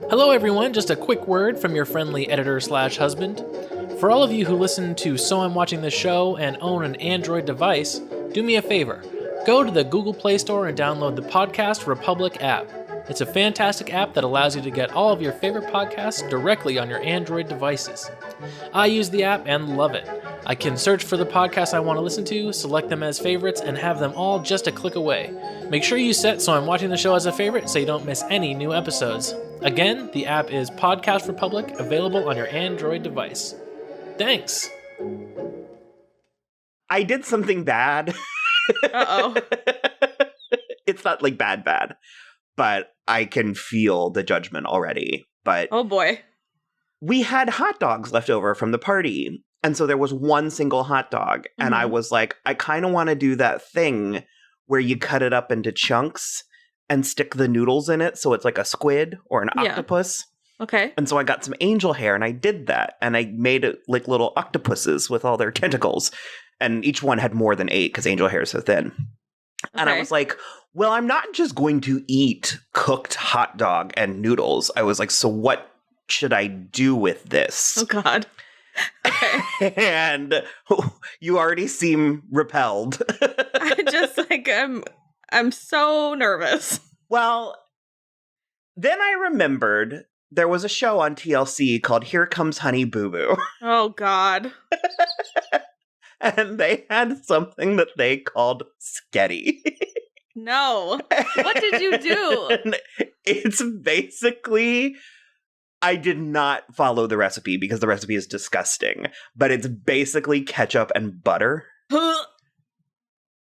Hello everyone, just a quick word from your friendly editor/husband. For all of you who listen to So I'm Watching This Show and own an Android device, do me a favor. Go to the Google Play Store and download the Podcast Republic app. It's a fantastic app that allows you to get all of your favorite podcasts directly on your Android devices. I use the app and love it. I can search for the podcasts I want to listen to, select them as favorites, and have them all just a click away. Make sure you set So I'm Watching the Show as a favorite so you don't miss any new episodes. Again, the app is Podcast Republic, available on your Android device. Thanks! I did something bad. Uh-oh. It's not like bad, but I can feel the judgment already. But Oh boy. we had hot dogs left over from the party. And so there was one single hot dog. Mm-hmm. And I was like, I kind of want to do that thing where you cut it up into chunks and stick the noodles in it so it's like a squid or an octopus. Okay. And so I got some angel hair and I did that. And I made it like little octopuses with all their tentacles. And each one had more than 8 because angel hair is so thin. Okay. And I was like, well, I'm not just going to eat cooked hot dog and noodles. I was like, so what should I do with this? Oh, God. Okay. And you already seem repelled. I just like, I'm so nervous. Well, then I remembered there was a show on TLC called Here Comes Honey Boo Boo. Oh, God. And they had something that they called sketty. No. What did you do? And it's basically, I did not follow the recipe because the recipe is disgusting, but it's basically ketchup and butter.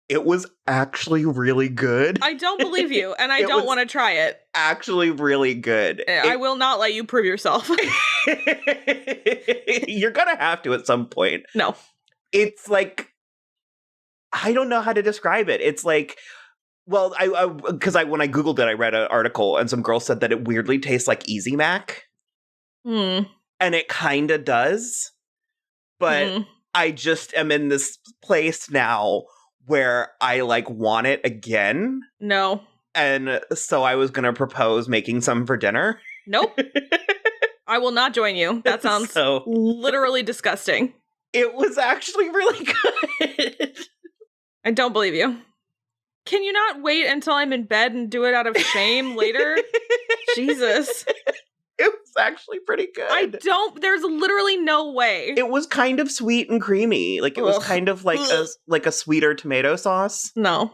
It was actually really good. I don't believe you, and I don't want to try it. Actually really good. I will not let you prove yourself. You're gonna have to at some point. No. It's like, I don't know how to describe it. It's like, well, because when I Googled it, I read an article and some girl said that it weirdly tastes like Easy Mac. And it kind of does. But I just am in this place now where I like want it again. No. And so I was going to propose making some for dinner. Nope. I will not join you. That sounds literally disgusting. It was actually really good. I don't believe you. Can you not wait until I'm in bed and do it out of shame later? Jesus. It was actually pretty good. There's literally no way. It was kind of sweet and creamy. Like, it was kind of like a sweeter tomato sauce. No.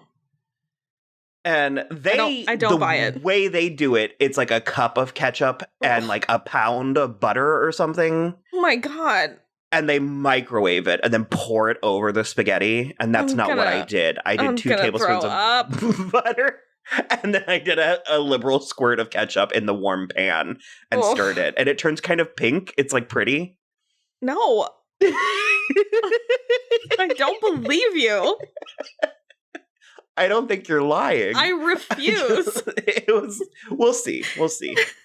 And I don't buy it. The way they do it, it's like a cup of ketchup and like a pound of butter or something. Oh my God. And they microwave it and then pour it over the spaghetti. And that's not what I did. I did 2 tablespoons of butter. And then I did a liberal squirt of ketchup in the warm pan and stirred it. And it turns kind of pink. It's like pretty. No. I don't believe you. I don't think you're lying. I refuse. We'll see.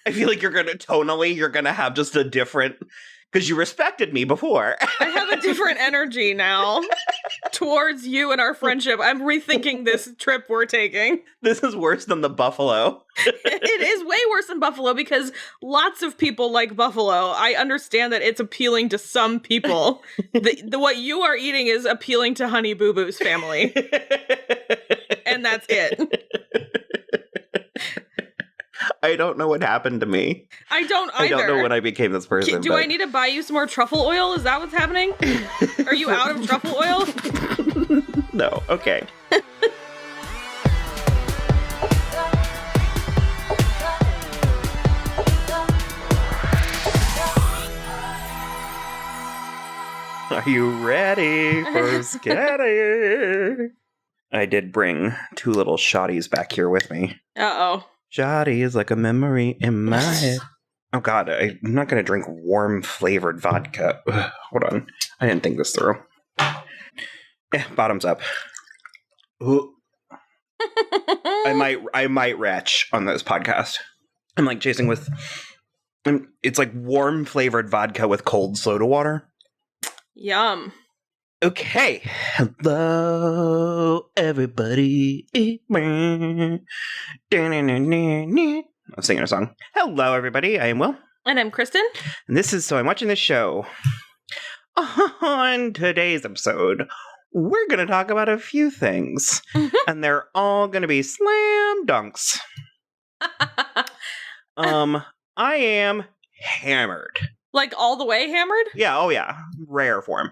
I feel like you're going to have just a different, because you respected me before. I have a different energy now towards you and our friendship. I'm rethinking this trip we're taking. This is worse than the buffalo. It is way worse than buffalo because lots of people like buffalo. I understand that it's appealing to some people. What you are eating is appealing to Honey Boo Boo's family. And that's it. I don't know what happened to me. I don't either. I don't know when I became this person. Do I need to buy you some more truffle oil? Is that what's happening? Are you out of truffle oil? No. Okay. Are you ready for sketty? I did bring 2 little shotties back here with me. Uh-oh. Shotty is like a memory in my head. Oh God, I'm not going to drink warm flavored vodka. Ugh, hold on. I didn't think this through. Bottoms up. Ooh. I might retch on this podcast. I'm like chasing with, it's like warm flavored vodka with cold soda water. Yum. Okay. Hello, everybody. I was singing a song. Hello, everybody. I am Will. And I'm Kristin. And this is So I'm Watching This Show. On today's episode, we're going to talk about a few things. And they're all going to be slam dunks. I am hammered. Like all the way hammered? Yeah, oh yeah. Rare form.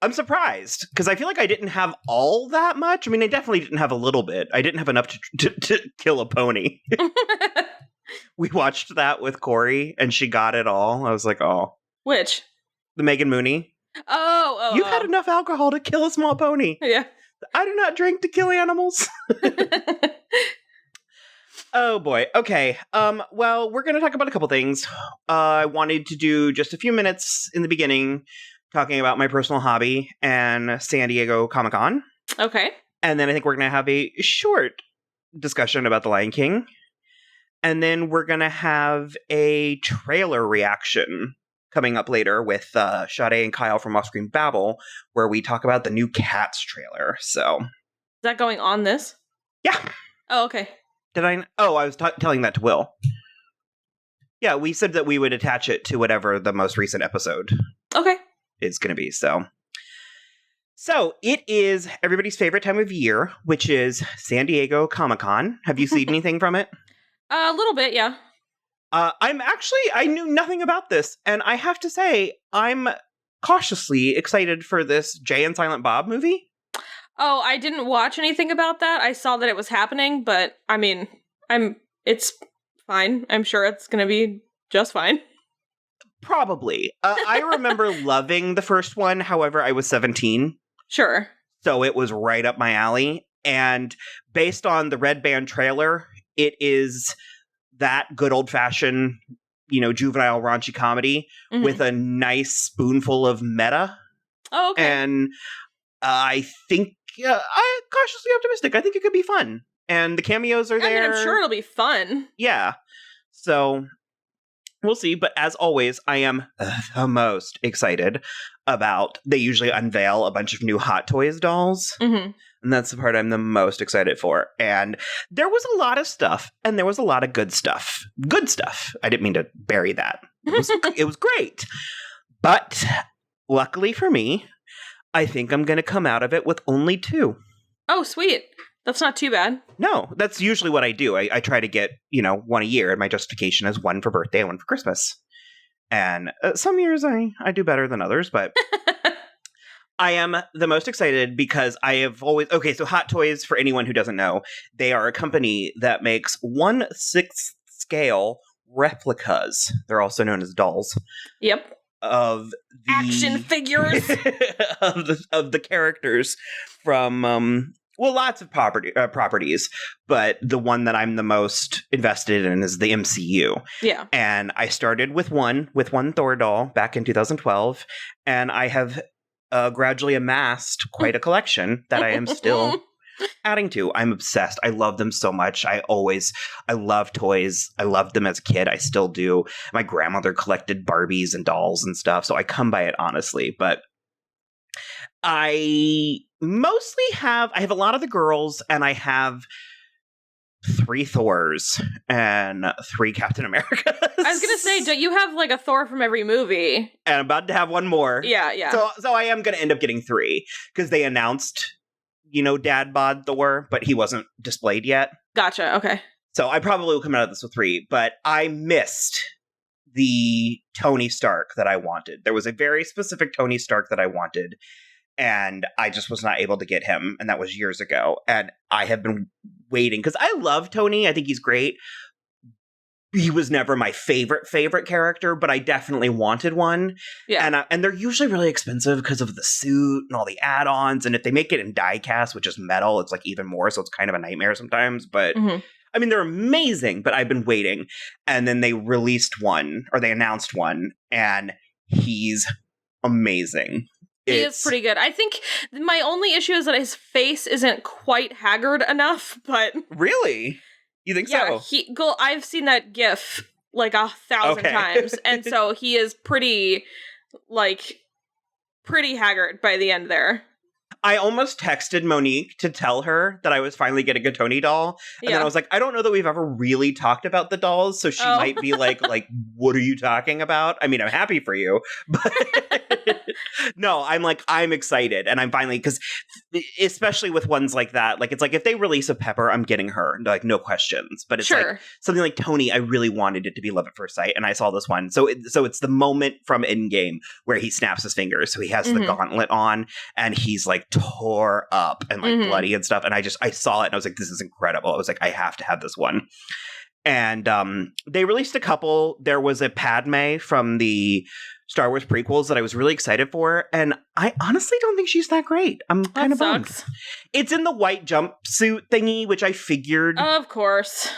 I'm surprised, because I feel like I didn't have all that much. I mean, I definitely didn't have a little bit. I didn't have enough to kill a pony. We watched that with Corey, and she got it all. I was like, oh. Which? The Megan Mooney. Oh. You've had enough alcohol to kill a small pony. Yeah. I do not drink to kill animals. Oh boy. Okay. Well, we're going to talk about a couple things. I wanted to do just a few minutes in the beginning talking about my personal hobby and San Diego Comic-Con. Okay. And then I think we're going to have a short discussion about The Lion King. And then we're going to have a trailer reaction coming up later with Sade and Kyle from Offscreen Babble, where we talk about the new Cats trailer. So, is that going on this? Yeah. Oh, okay. Did I? Oh, I was telling that to Will. Yeah, we said that we would attach it to whatever the most recent episode Okay. is going to be. So it is everybody's favorite time of year, which is San Diego Comic-Con. Have you seen anything from it? A little bit, yeah. I knew nothing about this, and I have to say, I'm cautiously excited for this Jay and Silent Bob movie. Oh, I didn't watch anything about that. I saw that it was happening, but I mean, it's fine. I'm sure it's going to be just fine. Probably. I remember loving the first one. However, I was 17. Sure. So it was right up my alley. And based on the Red Band trailer, it is that good old-fashioned, juvenile raunchy comedy with a nice spoonful of meta. Oh, okay. And I think I'm cautiously optimistic. I think it could be fun. And the cameos are there. I mean, I'm sure it'll be fun. Yeah. So we'll see. But as always, I am the most excited about, they usually unveil a bunch of new Hot Toys dolls. Mm-hmm. And that's the part I'm the most excited for. And there was a lot of stuff, and there was a lot of good stuff. Good stuff. I didn't mean to bury that. It was great. But luckily for me, I think I'm going to come out of it with only 2. Oh, sweet. That's not too bad. No, that's usually what I do. I try to get, 1 a year, and my justification is 1 for birthday and 1 for Christmas. And some years I do better than others, but I am the most excited because I have always... Okay, so Hot Toys, for anyone who doesn't know, they are a company that makes 1/6 scale replicas. They're also known as dolls. Yep. Of the action figures of the characters from lots of properties, but the one that I'm the most invested in is the MCU. Yeah. And I started with one Thor doll back in 2012, and I have gradually amassed quite a collection that I am still adding to. I'm obsessed. I love them so much. I love toys. I loved them as a kid. I still do. My grandmother collected Barbies and dolls and stuff, so I come by it honestly. But I mostly have a lot of the girls, and I have 3 Thors and 3 Captain Americas. I was gonna say, don't you have like a Thor from every movie? And I'm about to have 1 more. Yeah. So I am gonna end up getting 3 because they announced, Dad bod Thor, but he wasn't displayed yet. Gotcha. Okay. So I probably will come out of this with 3, but I missed the Tony Stark that I wanted. There was a very specific Tony Stark that I wanted, and I just was not able to get him, and that was years ago. And I have been waiting, because I love Tony. I think he's great. He was never my favorite character, but I definitely wanted one. Yeah. And they're usually really expensive because of the suit and all the add-ons. And if they make it in die-cast, which is metal, it's like even more. So it's kind of a nightmare sometimes. But I mean, they're amazing, but I've been waiting. And then they released one, or they announced one, and he's amazing. He is pretty good. I think my only issue is that his face isn't quite haggard enough, but... Really? You think so? Yeah, I've seen that GIF like 1,000 times, and so he is pretty haggard by the end there. I almost texted Monique to tell her that I was finally getting a Tony doll. And then I was like, I don't know that we've ever really talked about the dolls. So she might be like, what are you talking about? I mean, I'm happy for you. But no, I'm excited. And I'm finally, because especially with ones like that, like, it's like if they release a Pepper, I'm getting her. Like, no questions. But it's like something like Tony, I really wanted it to be Love at First Sight. And I saw this one. So it's the moment from Endgame where he snaps his fingers. So he has the gauntlet on and he's like tore up and like bloody and stuff. And I saw it and I was like, this is incredible. I was like, I have to have this one. And they released a couple. There was a Padme from the Star Wars prequels that I was really excited for. And I honestly don't think she's that great. I'm kind of bummed. It's in the white jumpsuit thingy, which I figured. Of course.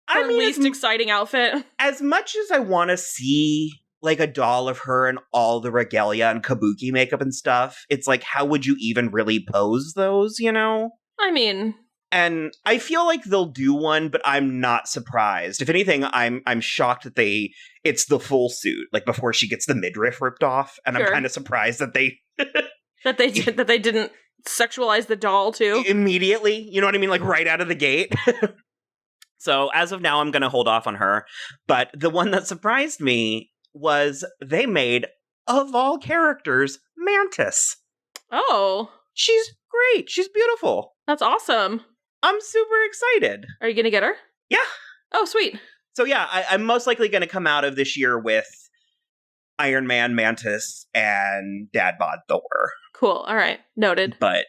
Her least exciting outfit. As much as I want to see like a doll of her and all the regalia and kabuki makeup and stuff, it's like, how would you even really pose those, you know? I mean... And I feel like they'll do one, but I'm not surprised. If anything, I'm shocked that it's the full suit, like before she gets the midriff ripped off, and I'm kind of surprised that they that they didn't sexualize the doll too immediately. You know what I mean? Like right out of the gate. So as of now, I'm going to hold off on her. But the one that surprised me was they made, of all characters, Mantis. Oh, she's great. She's beautiful. That's awesome. I'm super excited. Are you going to get her? Yeah. Oh, sweet. So yeah, I'm most likely going to come out of this year with Iron Man, Mantis, and Dad Bod Thor. Cool. All right. Noted. But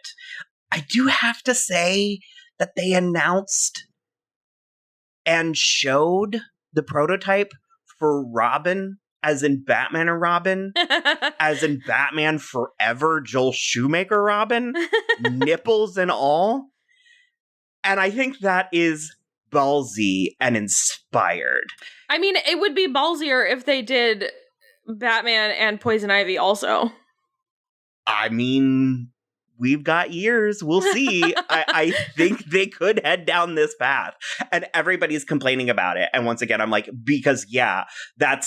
I do have to say that they announced and showed the prototype for Robin, as in Batman and Robin, as in Batman Forever, Joel Schumacher Robin, nipples and all. And I think that is ballsy and inspired. I mean, it would be ballsier if they did Batman and Poison Ivy also. I mean, we've got years. We'll see. I think they could head down this path. And everybody's complaining about it. And once again, I'm like, because yeah, that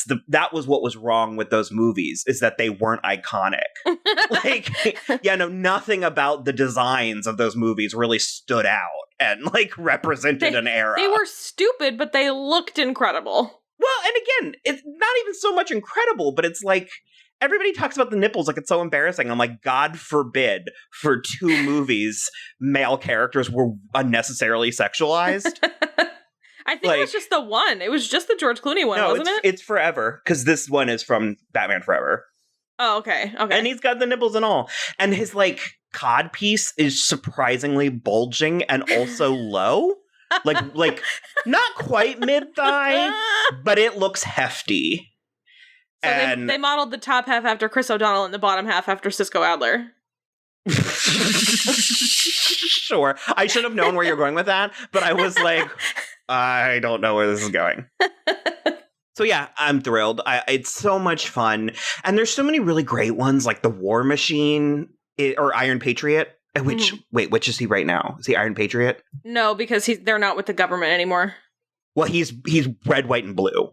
was what was wrong with those movies, is that they weren't iconic. Like, yeah, no, nothing about the designs of those movies really stood out and like represented an era. They were stupid, but they looked incredible. Well, and again, it's not even so much incredible, but it's like, everybody talks about the nipples like it's so embarrassing. I'm like, God forbid for 2 movies male characters were unnecessarily sexualized. I think it was just the one. It was just the George Clooney one, wasn't it? It's Forever, because this one is from Batman Forever. Oh, okay. Okay. And he's got the nipples and all. And his like cod piece is surprisingly bulging and also low. Like not quite mid-thigh, but it looks hefty. So they modeled the top half after Chris O'Donnell and the bottom half after Cisco Adler. Sure. I should have known where you're going with that, but I was like, I don't know where this is going. So yeah, I'm thrilled. It's so much fun. And there's so many really great ones, like the War Machine or Iron Patriot. Which, wait, which is he right now? Is he Iron Patriot? No, because they're not with the government anymore. Well, he's red, white, and blue.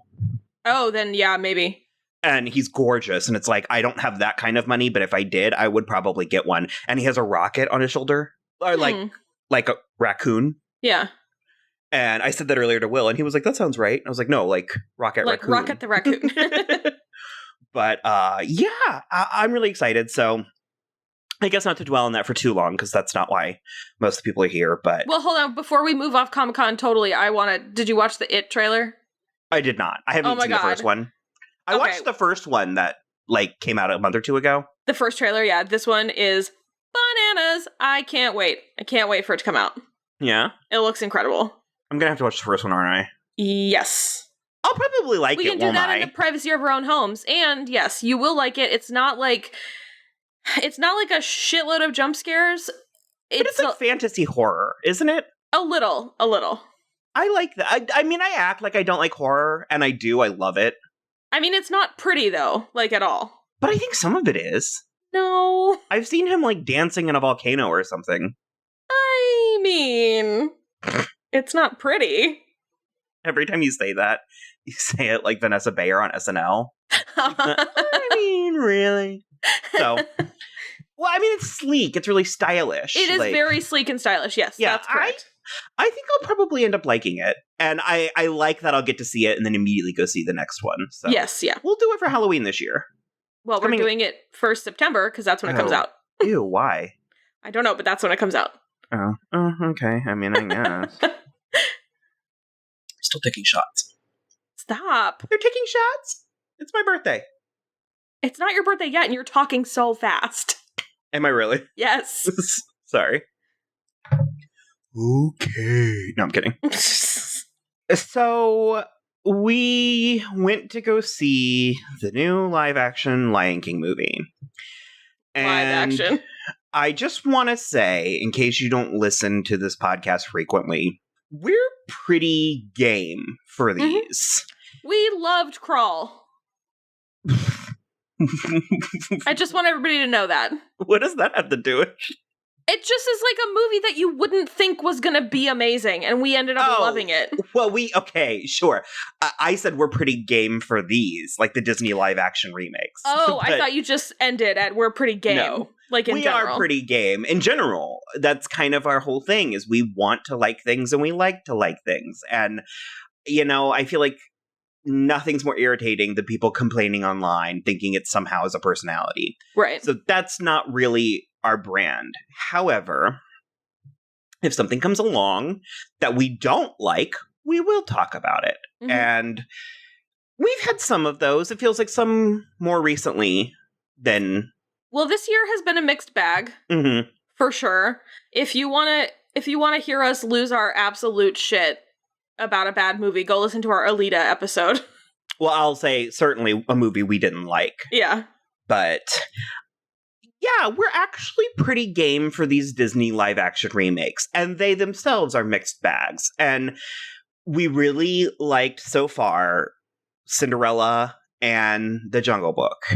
Oh, then yeah, maybe. And he's gorgeous. And it's like, I don't have that kind of money, but if I did, I would probably get one. And he has a rocket on his shoulder. Or like a raccoon. Yeah. And I said that earlier to Will, and he was like, that sounds right. I was like, no, like Rocket Raccoon. Like Rocket the Raccoon. But yeah, I'm really excited. So I guess not to dwell on that for too long, because that's not why most of the people are here. But well, hold on. Before we move off Comic-Con totally, did you watch the It trailer? I did not. I haven't seen the first one. I watched the first one that like came out a month or 2 ago. The first trailer, yeah. This one is bananas. I can't wait. I can't wait for it to come out. Yeah? It looks incredible. I'm going to have to watch the first one, aren't I? Yes. I'll probably like we it, can do that in the privacy of our own homes. And yes, you will like it. It's not like a shitload of jump scares. But it's like fantasy horror, isn't it? A little. I like that. I mean, I act like I don't like horror, and I do. I love it. I mean, it's not pretty, though, like, at all. But I think some of it is. No. I've seen him, like, dancing in a volcano or something. I mean, it's not pretty. Every time you say that, you say it like Vanessa Bayer on SNL. I mean, really? So, Well, I mean, it's sleek. It's really stylish. It is very sleek and stylish. Yes, Yeah, that's correct. I think I'll probably end up liking it. And I like that I'll get to see it and then immediately go see the next one. So Yes, yeah. we'll do it for Halloween this year. Well, we're doing it for September because that's when it comes out. Ew, why? I don't know, but that's when it comes out. Oh, okay. I mean, I guess. Still taking shots. Stop. They're taking shots? It's my birthday. It's not your birthday yet, and you're talking so fast. Am I really? Yes. Sorry. Okay. No, I'm kidding. So, we went to go see the new live-action Lion King movie. And Live action. I just want to say, in case you don't listen to this podcast frequently, we're pretty game for these. We loved Crawl. I just want everybody to know that. What does that have to do with? It just is like a movie that you wouldn't think was going to be amazing, and we ended up loving it. Well, okay, sure. I said we're pretty game for these, like the Disney live-action remakes. Oh, I thought you just ended at we're pretty game. No. Like in general. We are pretty game. In general, that's kind of our whole thing, is we want to like things and we like to like things. And, I feel like nothing's more irritating than people complaining online, thinking it somehow is a personality. Right. So that's not really our brand. However, if something comes along that we don't like, we will talk about it. Mm-hmm. And we've had some of those. It feels like some more recently than... Well, this year has been a mixed bag, for sure. If you want to hear us lose our absolute shit about a bad movie, go listen to our Alita episode. Well, I'll say certainly a movie we didn't like. Yeah. But yeah, we're actually pretty game for these Disney live-action remakes, and they themselves are mixed bags. And we really liked, so far, Cinderella and The Jungle Book.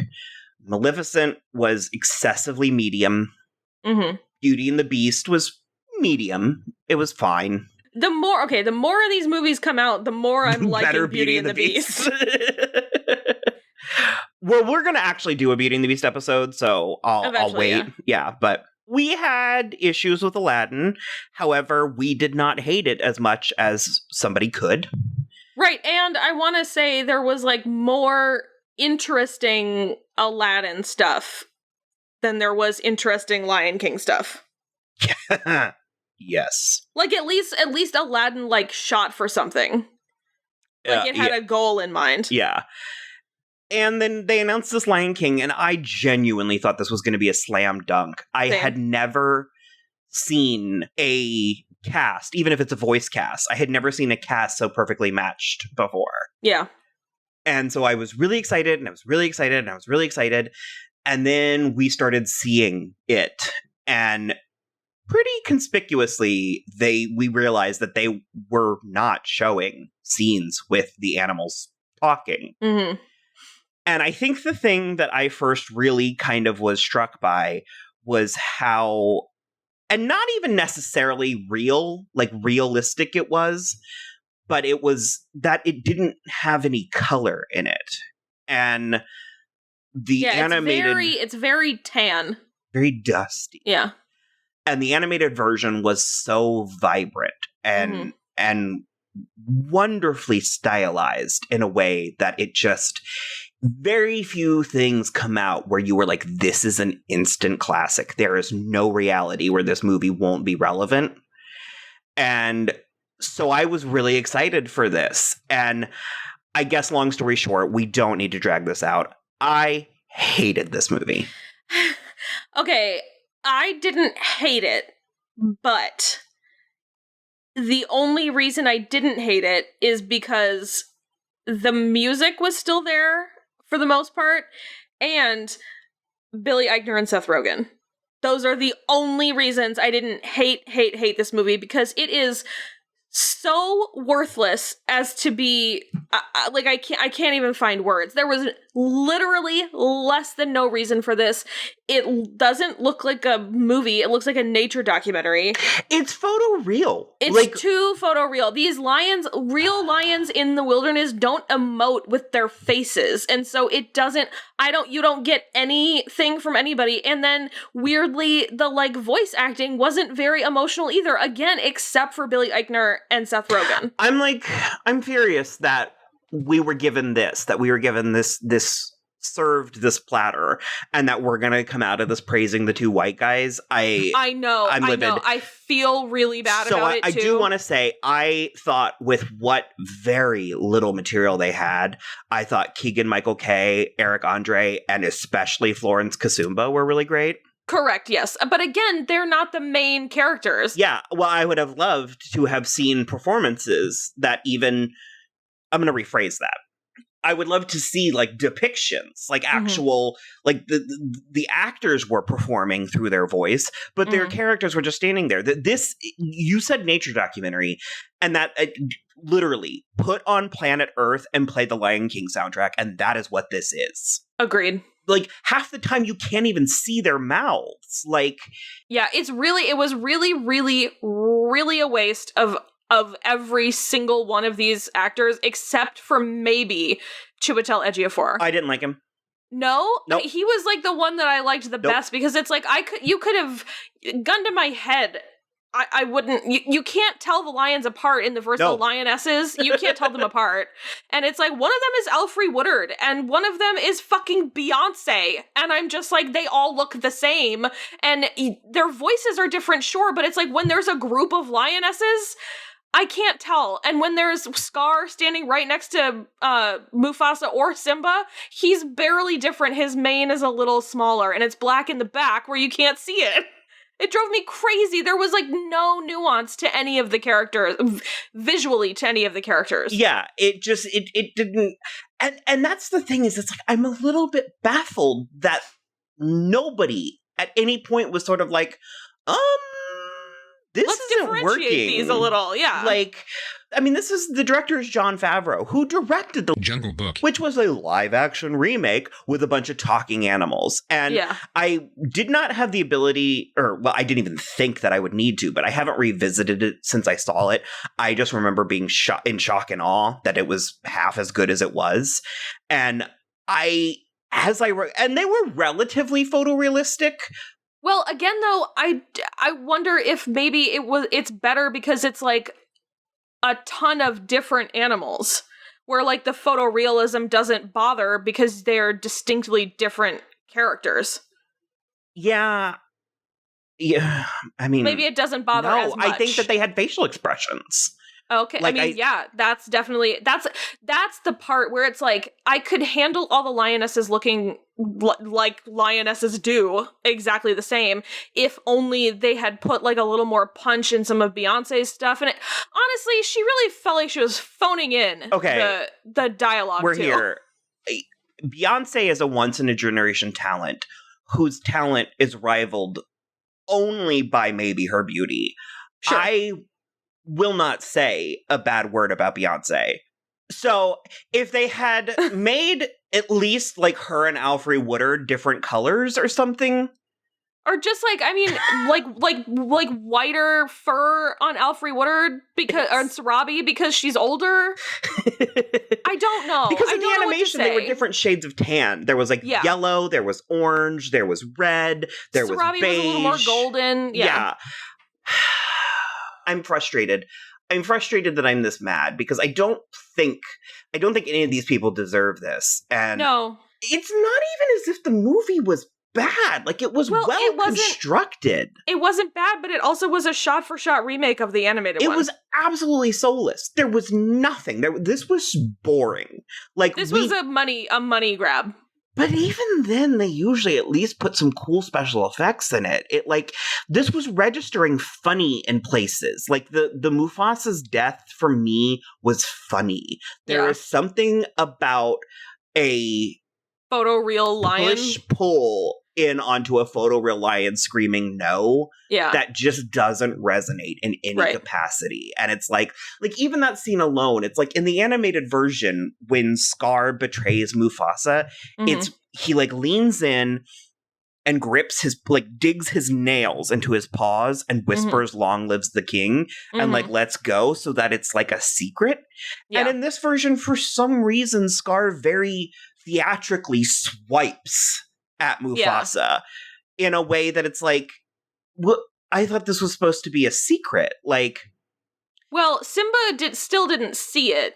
Maleficent was excessively medium. Mm-hmm. Beauty and the Beast was medium. It was fine. The more of these movies come out, the more I'm liking Beauty and the Beast. Well, we're going to actually do a Beauty and the Beast episode, so I'll wait. Yeah, but we had issues with Aladdin. However, we did not hate it as much as somebody could. Right, and I want to say there was like more interesting Aladdin stuff than there was interesting Lion King stuff. Yes. Like at least Aladdin like shot for something. Like it had a goal in mind. Yeah. And then they announced this Lion King, and I genuinely thought this was going to be a slam dunk. I had never seen a cast, even if it's a voice cast, I had never seen a cast so perfectly matched before. Yeah. And so I was really excited, and I was really excited, and I was really excited. And then we started seeing it. And pretty conspicuously, we realized that they were not showing scenes with the animals talking. Mm-hmm. And I think the thing that I first really kind of was struck by was how, and not even necessarily realistic it was, but it was that it didn't have any color in it. And the animated... it's very tan. Very dusty. Yeah. And the animated version was so vibrant and wonderfully stylized in a way that it just... Very few things come out where you were like, this is an instant classic. There is no reality where this movie won't be relevant. And so I was really excited for this. And I guess, long story short, we don't need to drag this out. I hated this movie. Okay, I didn't hate it, but the only reason I didn't hate it is because the music was still there for the most part, and Billy Eichner and Seth Rogen. Those are the only reasons I didn't hate this movie, because it is so worthless as to be like I can't even find words. There was literally less than no reason for this. It doesn't look like a movie. It looks like a nature documentary. It's photoreal. It's too photoreal. These lions, real lions in the wilderness, don't emote with their faces, and so it doesn't. You don't get anything from anybody. And then weirdly, the like voice acting wasn't very emotional either. Again, except for Billy Eichner and Seth Rogen. I'm furious that we were given this served this platter, and that we're gonna come out of this praising the two white guys. I know. I feel really bad about it too. I do want to say, I thought with what very little material they had, I thought Keegan-Michael Kay, Eric Andre, and especially Florence Kasumba were really great. Correct, yes. But again, they're not the main characters. Yeah, well, I would have loved to have seen performances that even... I'm going to rephrase that. I would love to see like depictions, like actual, like the actors were performing through their voice, but their characters were just standing there. This, you said nature documentary, and that literally put on planet Earth and play the Lion King soundtrack, and that is what this is. Agreed. Like half the time you can't even see their mouths. Like, yeah, it was really, really, really a waste of every single one of these actors, except for maybe Chiwetel Ejiofor. I didn't like him. No? Nope. He was like the one that I liked the best, because it's like, you could have, gun to my head, I wouldn't, you can't tell the lions apart in the versatile lionesses. You can't tell them apart. And it's like, one of them is Alfre Woodard, and one of them is fucking Beyonce. And I'm just like, they all look the same. And their voices are different, sure, but it's like, when there's a group of lionesses, I can't tell. And when there's Scar standing right next to Mufasa or Simba, he's barely different. His mane is a little smaller, and it's black in the back where you can't see it. It drove me crazy. There was like no nuance to any of the characters, visually to any of the characters. Yeah, it didn't. And that's the thing, is it's like, I'm a little bit baffled that nobody at any point was sort of like, this isn't working. These a little, yeah. Like, I mean, this is the director is Jon Favreau, who directed The Jungle Book, which was a live-action remake with a bunch of talking animals. And I did not have the ability, I didn't even think that I would need to, but I haven't revisited it since I saw it. I just remember being in shock and awe that it was half as good as it was. And and they were relatively photorealistic. Well, again, though, I wonder if maybe it's better because it's like a ton of different animals, where like the photorealism doesn't bother because they're distinctly different characters. Yeah. I mean, maybe it doesn't bother as much. I think that they had facial expressions. Okay, like, I mean, that's definitely, that's the part where it's like, I could handle all the lionesses looking like lionesses do, exactly the same, if only they had put like a little more punch in some of Beyonce's stuff. And honestly, she really felt like she was phoning in the dialogue. We're here. Beyonce is a once-in-a-generation talent whose talent is rivaled only by maybe her beauty. Sure. I will not say a bad word about Beyonce. So if they had made at least like her and Alfre Woodard different colors or something, or just like, I mean, like whiter fur on Alfre Woodard because or Sarabi because she's older. I don't know, because in the animation they were different shades of tan. There was like yellow, there was orange, there was red, there was beige. Was a little more golden. Yeah. I'm frustrated. I'm frustrated that I'm this mad because I don't think any of these people deserve this. And no, it's not even as if the movie was bad. Like, it was well constructed. It wasn't bad, but it also was a shot-for-shot remake of the animated one. It was absolutely soulless. There was nothing. This was boring. Like, this was a money grab. But even then, they usually at least put some cool special effects in it. This was registering funny in places. Like, the Mufasa's death, for me, was funny. There is something about a photoreal lion push-pull in onto a photoreal lion screaming no. Yeah. That just doesn't resonate in any capacity. And it's like even that scene alone, it's like in the animated version, when Scar betrays Mufasa, he like leans in and grips digs his nails into his paws and whispers, long lives the king, and like, let's go, so that it's like a secret. Yeah. And in this version, for some reason, Scar very theatrically swipes at Mufasa in a way that it's like, well, I thought this was supposed to be a secret. Like, well, Simba still didn't see it,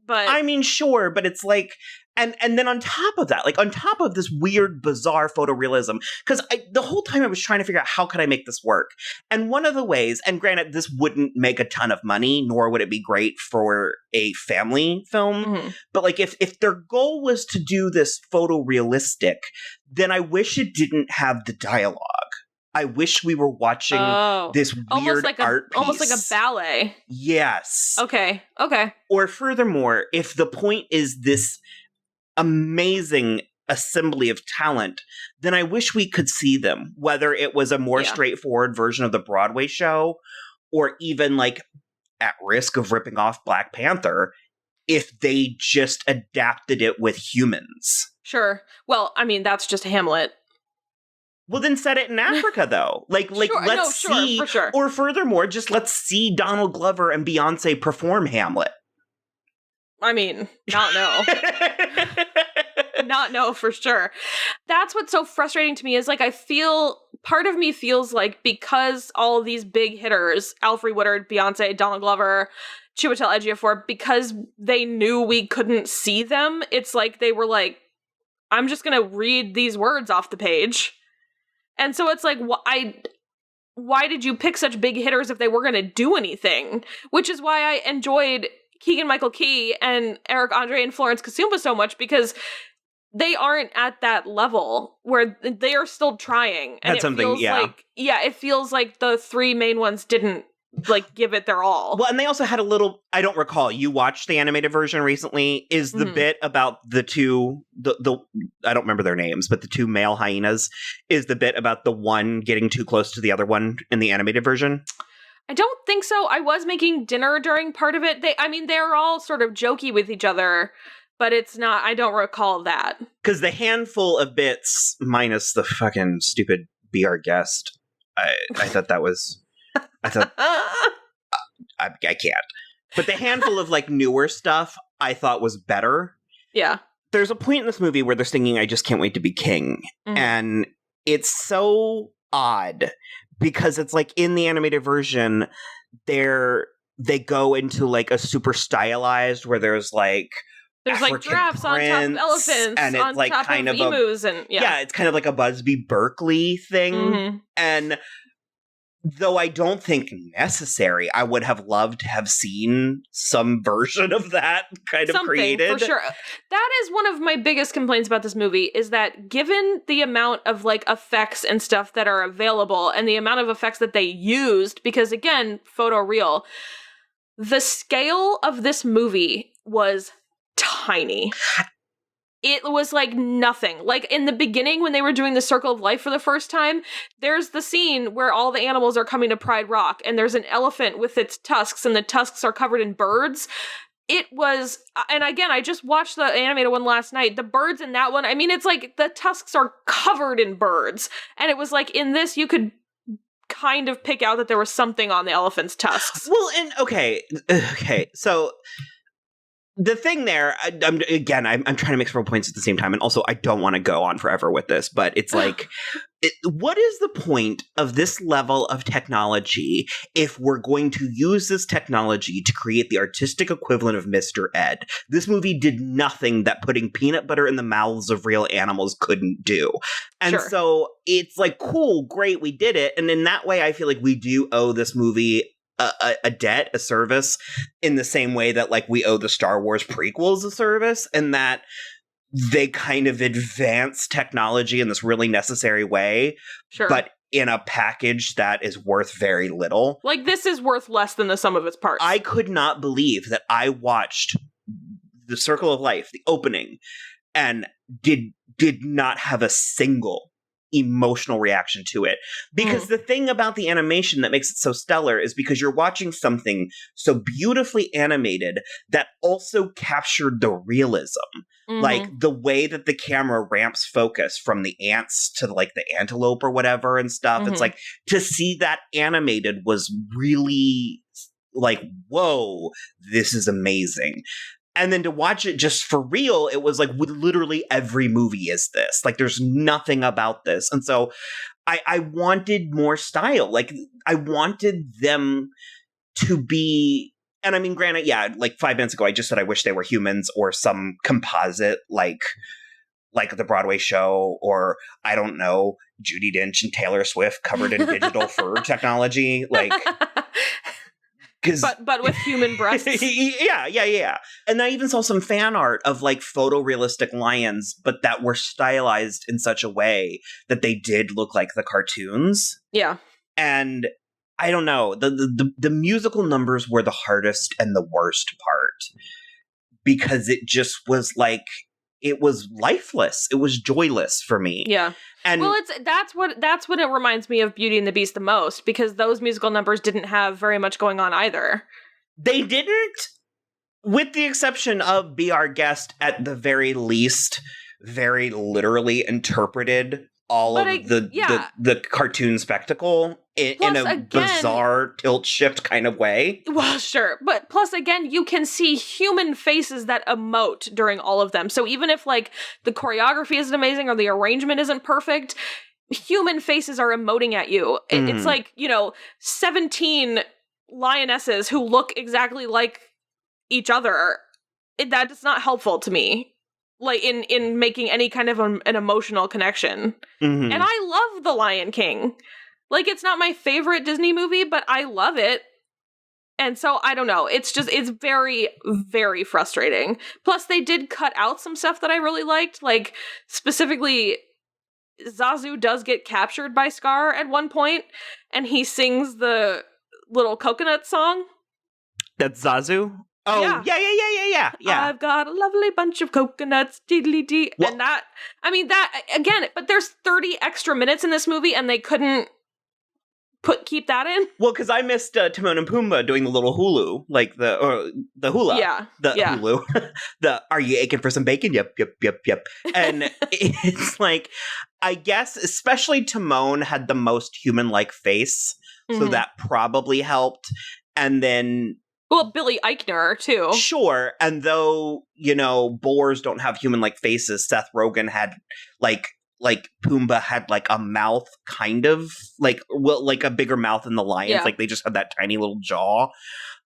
but I mean, sure, but it's like, and then on top of that, like on top of this weird, bizarre photorealism, because the whole time I was trying to figure out how could I make this work. And one of the ways, and granted, this wouldn't make a ton of money, nor would it be great for a family film, but like if their goal was to do this photorealistic, then I wish it didn't have the dialogue. I wish we were watching this weird art piece. Almost like a ballet. Yes. Okay. Or furthermore, if the point is this amazing assembly of talent, then I wish we could see them, whether it was a more straightforward version of the Broadway show, or even like at risk of ripping off Black Panther, if they just adapted it with humans. Sure. Well, I mean, that's just Hamlet. Well, then set it in Africa, though. Let's see. For sure. Or furthermore, just let's see Donald Glover and Beyonce perform Hamlet. I mean, not no, for sure. That's what's so frustrating to me is like, part of me feels like because all these big hitters, Alfre Woodard, Beyonce, Donald Glover, Chiwetel Ejiofor, because they knew we couldn't see them, it's like they were like, I'm just going to read these words off the page. And so it's like, why did you pick such big hitters if they were going to do anything? Which is why I enjoyed Keegan-Michael Key and Eric Andre and Florence Kasumba so much, because they aren't at that level where they are still trying. And it feels like the three main ones didn't like give it their all. Well, and they also had a little, I don't recall, you watched the animated version recently, is the bit about the two, I don't remember their names, but the two male hyenas, is the bit about the one getting too close to the other one in the animated version? I don't think so. I was making dinner during part of it. They're all sort of jokey with each other, but it's not, I don't recall that. Because the handful of bits, minus the fucking stupid Be Our Guest, I thought that was, I can't. But the handful of like newer stuff I thought was better. Yeah. There's a point in this movie where they're singing I Just Can't Wait to Be King. And it's so odd. Because it's like in the animated version, they go into like a super stylized where there's like like giraffes on top of elephants, and it's on like top kind of emus, it's kind of like a Busby Berkeley thing. And though I don't think necessary, I would have loved to have seen some version of that kind of created. For sure. That is one of my biggest complaints about this movie, is that given the amount of like effects and stuff that are available and the amount of effects that they used, because again, photoreal, the scale of this movie was tiny. It was like nothing. Like in the beginning when they were doing the Circle of Life for the first time, there's the scene where all the animals are coming to Pride Rock and there's an elephant with its tusks and the tusks are covered in birds. It was, and again, I just watched the animated one last night. The birds in that one, I mean, it's like the tusks are covered in birds. And it was like in this, you could kind of pick out that there was something on the elephant's tusks. Well, and okay. So the thing there, I'm trying to make several points at the same time, and also I don't want to go on forever with this, but it's like, what is the point of this level of technology if we're going to use this technology to create the artistic equivalent of Mr. Ed? This movie did nothing that putting peanut butter in the mouths of real animals couldn't do. And so it's like, cool, great, we did it. And in that way, I feel like we do owe this movie a debt, a service, in the same way that like we owe the Star Wars prequels a service, and that they kind of advance technology in this really necessary way, but in a package that is worth very little. Like this is worth less than the sum of its parts. I could not believe that I watched The Circle of Life, the opening, and did not have a single emotional reaction to it. Because the thing about the animation that makes it so stellar is because you're watching something so beautifully animated that also captured the realism. Like the way that the camera ramps focus from the ants to like the antelope or whatever and stuff. It's like to see that animated was really like, whoa, this is amazing. And then to watch it just for real, it was like literally every movie is this. Like there's nothing about this. And so I wanted more style. Like I wanted them to be, and I mean, granted, yeah, like 5 minutes ago, I just said I wish they were humans or some composite like the Broadway show, or I don't know, Judi Dench and Taylor Swift covered in digital fur technology. Like, but with human breasts. Yeah. And I even saw some fan art of like photorealistic lions, but that were stylized in such a way that they did look like the cartoons. Yeah. And I don't know, the musical numbers were the hardest and the worst part because it just was like, it was lifeless. It was joyless for me. Yeah. And well, that's what it reminds me of Beauty and the Beast the most, because those musical numbers didn't have very much going on either. They didn't, with the exception of Be Our Guest, at the very least, very literally interpreted all of the cartoon spectacle in a bizarre tilt shift kind of way. Well, sure. But plus, again, you can see human faces that emote during all of them. So even if, like, the choreography isn't amazing or the arrangement isn't perfect, human faces are emoting at you. It's like, 17 lionesses who look exactly like each other. That is not helpful to me. Like, in making any kind of an emotional connection. And I love The Lion King. Like, it's not my favorite Disney movie, but I love it. And so, I don't know. It's very, very frustrating. Plus, they did cut out some stuff that I really liked. Like, specifically, Zazu does get captured by Scar at one point, and he sings the little coconut song. That's Zazu? Oh, yeah. I've got a lovely bunch of coconuts, diddly-dee. Well, and that, again, but there's 30 extra minutes in this movie, and they couldn't keep that in? Well, because I missed Timon and Pumbaa doing the little hulu, like the hula. Yeah. Hulu. Are you aching for some bacon? Yep. And it's like, I guess, especially Timon had the most human-like face, so that probably helped. And then... Well, Billy Eichner, too. Sure, and though, boars don't have human-like faces, Seth Rogen had, like Pumbaa had, like, a mouth, kind of, like a bigger mouth than the lions. Yeah. Like, they just had that tiny little jaw.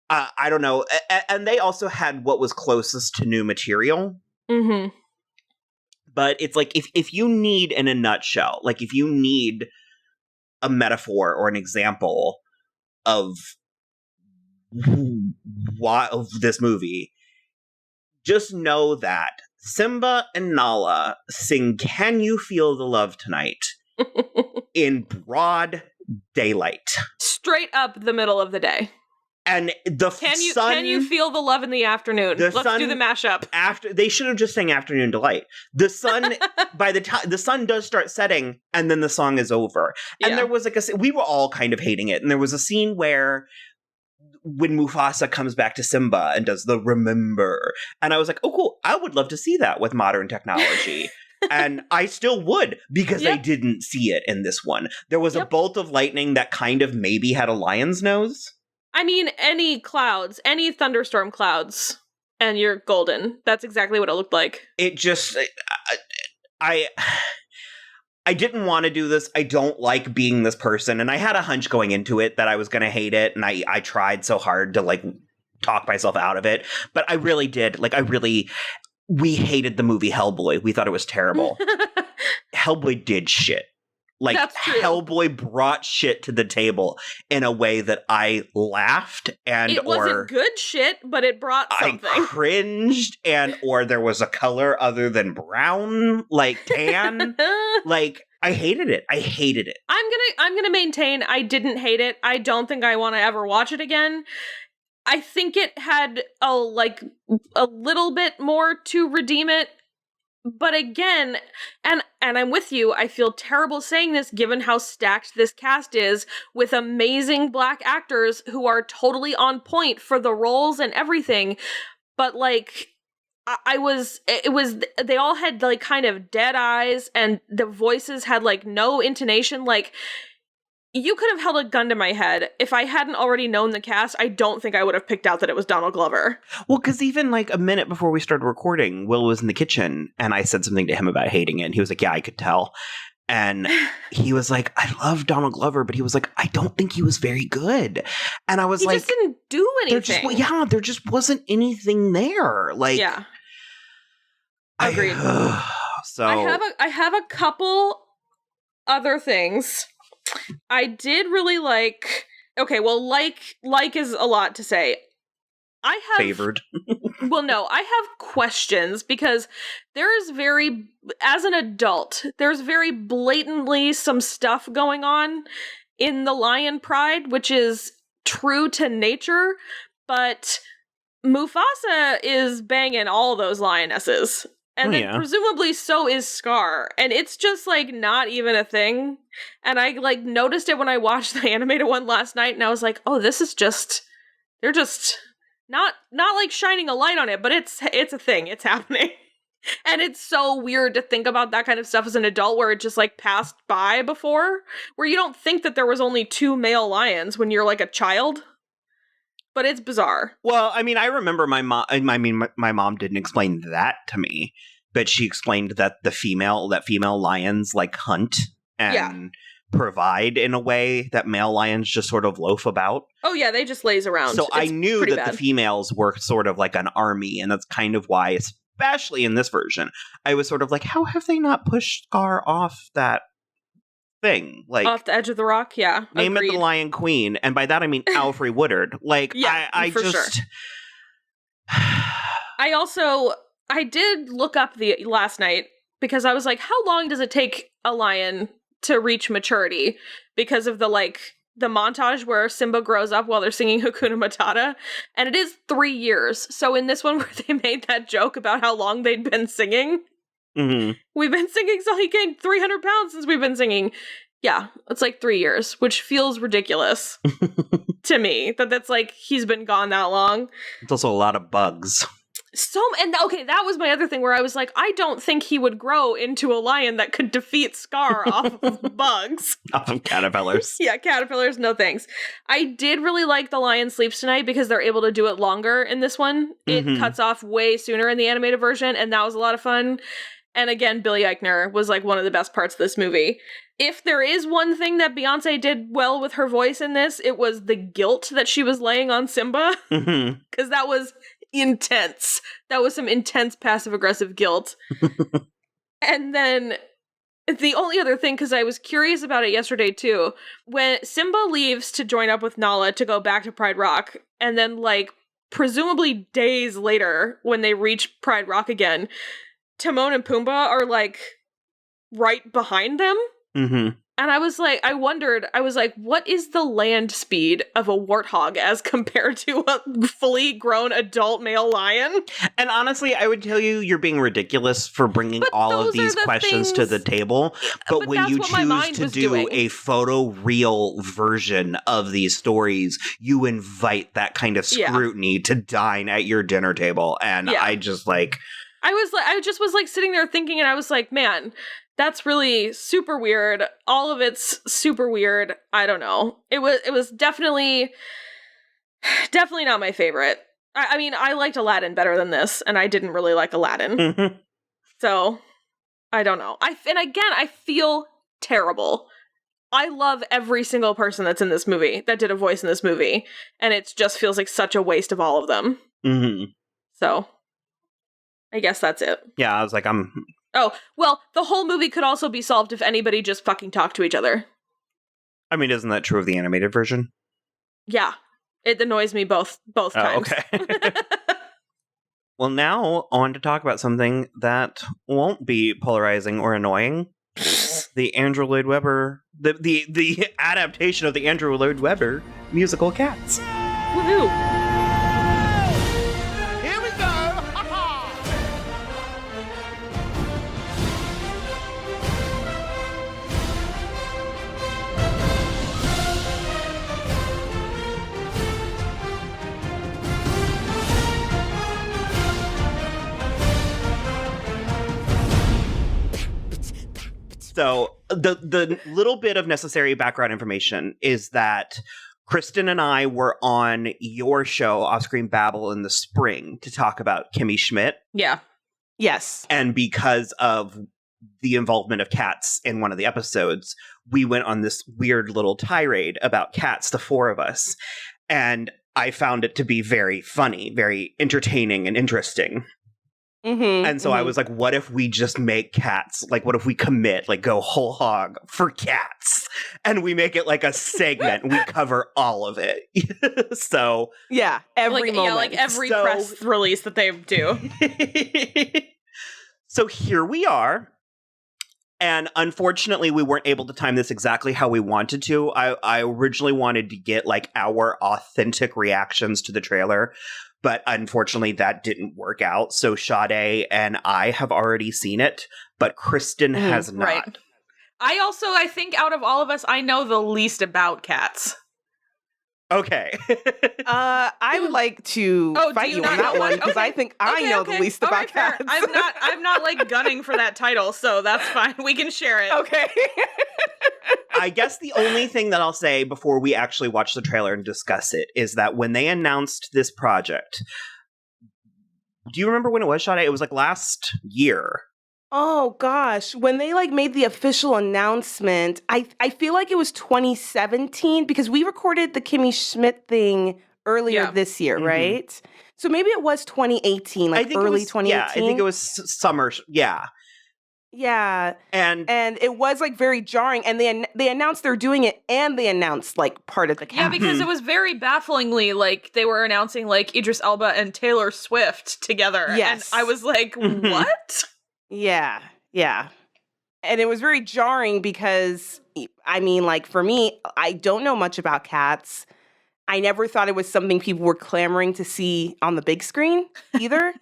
I don't know. And they also had what was closest to new material. But it's like, if you need, in a nutshell, like, if you need a metaphor or an example of this movie, just know that Simba and Nala sing "Can You Feel the Love Tonight" in broad daylight, straight up the middle of the day. And the sun... Can you feel the love in the afternoon? Let's do the mashup. They should have just sang "Afternoon Delight." The sun, by the time the sun does start setting, and then the song is over. And there was we were all kind of hating it. And there was a scene where, when Mufasa comes back to Simba and does the "remember," and I was like, oh, cool, I would love to see that with modern technology. And I still would, because I didn't see it in this one. There was a bolt of lightning that kind of maybe had a lion's nose. I mean, any thunderstorm clouds, and you're golden. That's exactly what it looked like. It just... I didn't want to do this. I don't like being this person. And I had a hunch going into it that I was going to hate it. And I tried so hard to, like, talk myself out of it. But I really did. Like, we hated the movie Hellboy. We thought it was terrible. Hellboy did shit. Like, Hellboy brought shit to the table in a way that I laughed it wasn't good shit, but it brought something. I cringed, or there was a color other than brown, like tan. Like, I hated it. I'm gonna maintain I didn't hate it. I don't think I want to ever watch it again. I think it had a little bit more to redeem it But again, and I'm with you, I feel terrible saying this given how stacked this cast is with amazing black actors who are totally on point for the roles and everything. But like, they all had like kind of dead eyes and the voices had like no intonation. Like, you could have held a gun to my head. If I hadn't already known the cast, I don't think I would have picked out that it was Donald Glover. Well, because even like a minute before we started recording, Will was in the kitchen and I said something to him about hating it. And he was like, yeah, I could tell. And he was like, I love Donald Glover, but he was like, I don't think he was very good. And I was like, he just didn't do anything. There just wasn't anything there. Like, yeah. Agreed. So I have a couple other things. I did really like. Okay, well, like is a lot to say. I have favored. Well, no, I have questions because as an adult, there's very blatantly some stuff going on in the lion pride, which is true to nature, but Mufasa is banging all those lionesses. And then presumably so is Scar. And it's just like not even a thing. And I like noticed it when I watched the animated one last night and I was like, oh, this is just, they're just not like shining a light on it, but it's a thing. It's happening. And it's so weird to think about that kind of stuff as an adult where it just like passed by before, where you don't think that there was only 2 male lions when you're like a child. But it's bizarre. Well, I mean, I remember my mom didn't explain that to me, but she explained that female lions like hunt and provide in a way that male lions just sort of loaf about. Oh yeah, they just laze around. So I knew that the females were sort of like an army, and that's kind of why, especially in this version, I was sort of like, how have they not pushed Scar off that thing, like off the edge of the rock? Yeah, name it the Lion Queen, and by that I mean Alfre Woodard. Like, I for just sure. I did look up the last night because I was like, how long does it take a lion to reach maturity? Because of the montage where Simba grows up while they're singing Hakuna Matata, and it is 3 years. So in this one where they made that joke about how long they'd been singing. Mm-hmm. We've been singing, so he gained 300 pounds since we've been singing. Yeah, it's like 3 years, which feels ridiculous to me. That's like, he's been gone that long. It's also a lot of bugs. Okay, that was my other thing where I was like, I don't think he would grow into a lion that could defeat Scar off of bugs. Off of caterpillars. Yeah, caterpillars, no thanks. I did really like The Lion Sleeps Tonight because they're able to do it longer in this one. It cuts off way sooner in the animated version, and that was a lot of fun. And again, Billy Eichner was like one of the best parts of this movie. If there is one thing that Beyonce did well with her voice in this, it was the guilt that she was laying on Simba. Because that was intense. That was some intense passive-aggressive guilt. And then the only other thing, because I was curious about it yesterday too, when Simba leaves to join up with Nala to go back to Pride Rock, and then like presumably days later when they reach Pride Rock again, Timon and Pumbaa are like right behind them. And I was like, what is the land speed of a warthog as compared to a fully grown adult male lion? And honestly, I would tell you, you're being ridiculous for bringing all of these questions to the table. But when you choose to do a photoreal version of these stories, you invite that kind of scrutiny to dine at your dinner table. And I just like... I just was like sitting there thinking, and I was like, man, that's really super weird. All of it's super weird. I don't know. It was definitely not my favorite. I mean, I liked Aladdin better than this, and I didn't really like Aladdin. So, I don't know. I feel terrible. I love every single person that's in this movie, that did a voice in this movie, and it just feels like such a waste of all of them. So... I guess that's it. Yeah, I was like, Oh, well, the whole movie could also be solved if anybody just fucking talked to each other. I mean, isn't that true of the animated version? Yeah. It annoys me both times. Okay. Well, now on to talk about something that won't be polarizing or annoying. The Andrew Lloyd Webber, the adaptation of the Andrew Lloyd Webber musical Cats. Woohoo! So the little bit of necessary background information is that Kristin and I were on your show, Offscreen Babble, in the spring to talk about Kimmy Schmidt. Yeah. Yes. And because of the involvement of cats in one of the episodes, we went on this weird little tirade about cats, the four of us. And I found it to be very funny, very entertaining and interesting. And so I was like, what if we just make cats? Like, what if we commit, like, go whole hog for cats? And we make it like a segment. And we cover all of it. So. Yeah, every moment. Yeah, like every press release that they do. So here we are. And unfortunately, we weren't able to time this exactly how we wanted to. I originally wanted to get, like, our authentic reactions to the trailer. But unfortunately, that didn't work out. So Sade and I have already seen it, but Kristin has not. Right. I think out of all of us, I know the least about cats. Okay. I would like to fight you on that one because I think I know the least about cats. I'm not like gunning for that title, so that's fine. We can share it. Okay. I guess the only thing that I'll say before we actually watch the trailer and discuss it is that when they announced this project, do you remember when it was, Sade? It was like last year. Oh gosh, when they like made the official announcement, I feel like it was 2017 because we recorded the Kimmy Schmidt thing earlier this year, right? So maybe it was 2018, like early 2018. Yeah, I think it was summer. Yeah. Yeah. And it was like very jarring, and they announced they're doing it, and they announced like part of the cast. Yeah, because it was very bafflingly like they were announcing like Idris Elba and Taylor Swift together. Yes. And I was like, what? Yeah, yeah. And it was very jarring because, I mean, like, for me, I don't know much about cats. I never thought it was something people were clamoring to see on the big screen either.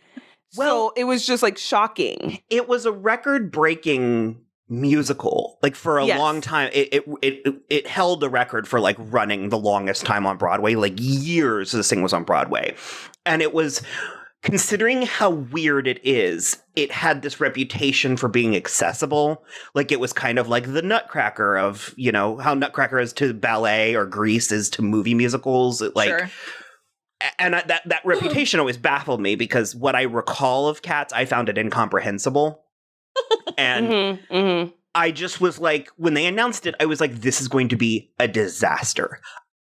So it was just, like, shocking. It was a record-breaking musical. Like, for a long time, it held the record for, like, running the longest time on Broadway. Like, years this thing was on Broadway. And it was... Considering how weird it is, it had this reputation for being accessible. Like, it was kind of like the Nutcracker of, you know, how Nutcracker is to ballet or Grease is to movie musicals. Like, and that reputation always baffled me because what I recall of Cats, I found it incomprehensible. And I just was like, when they announced it, I was like, this is going to be a disaster.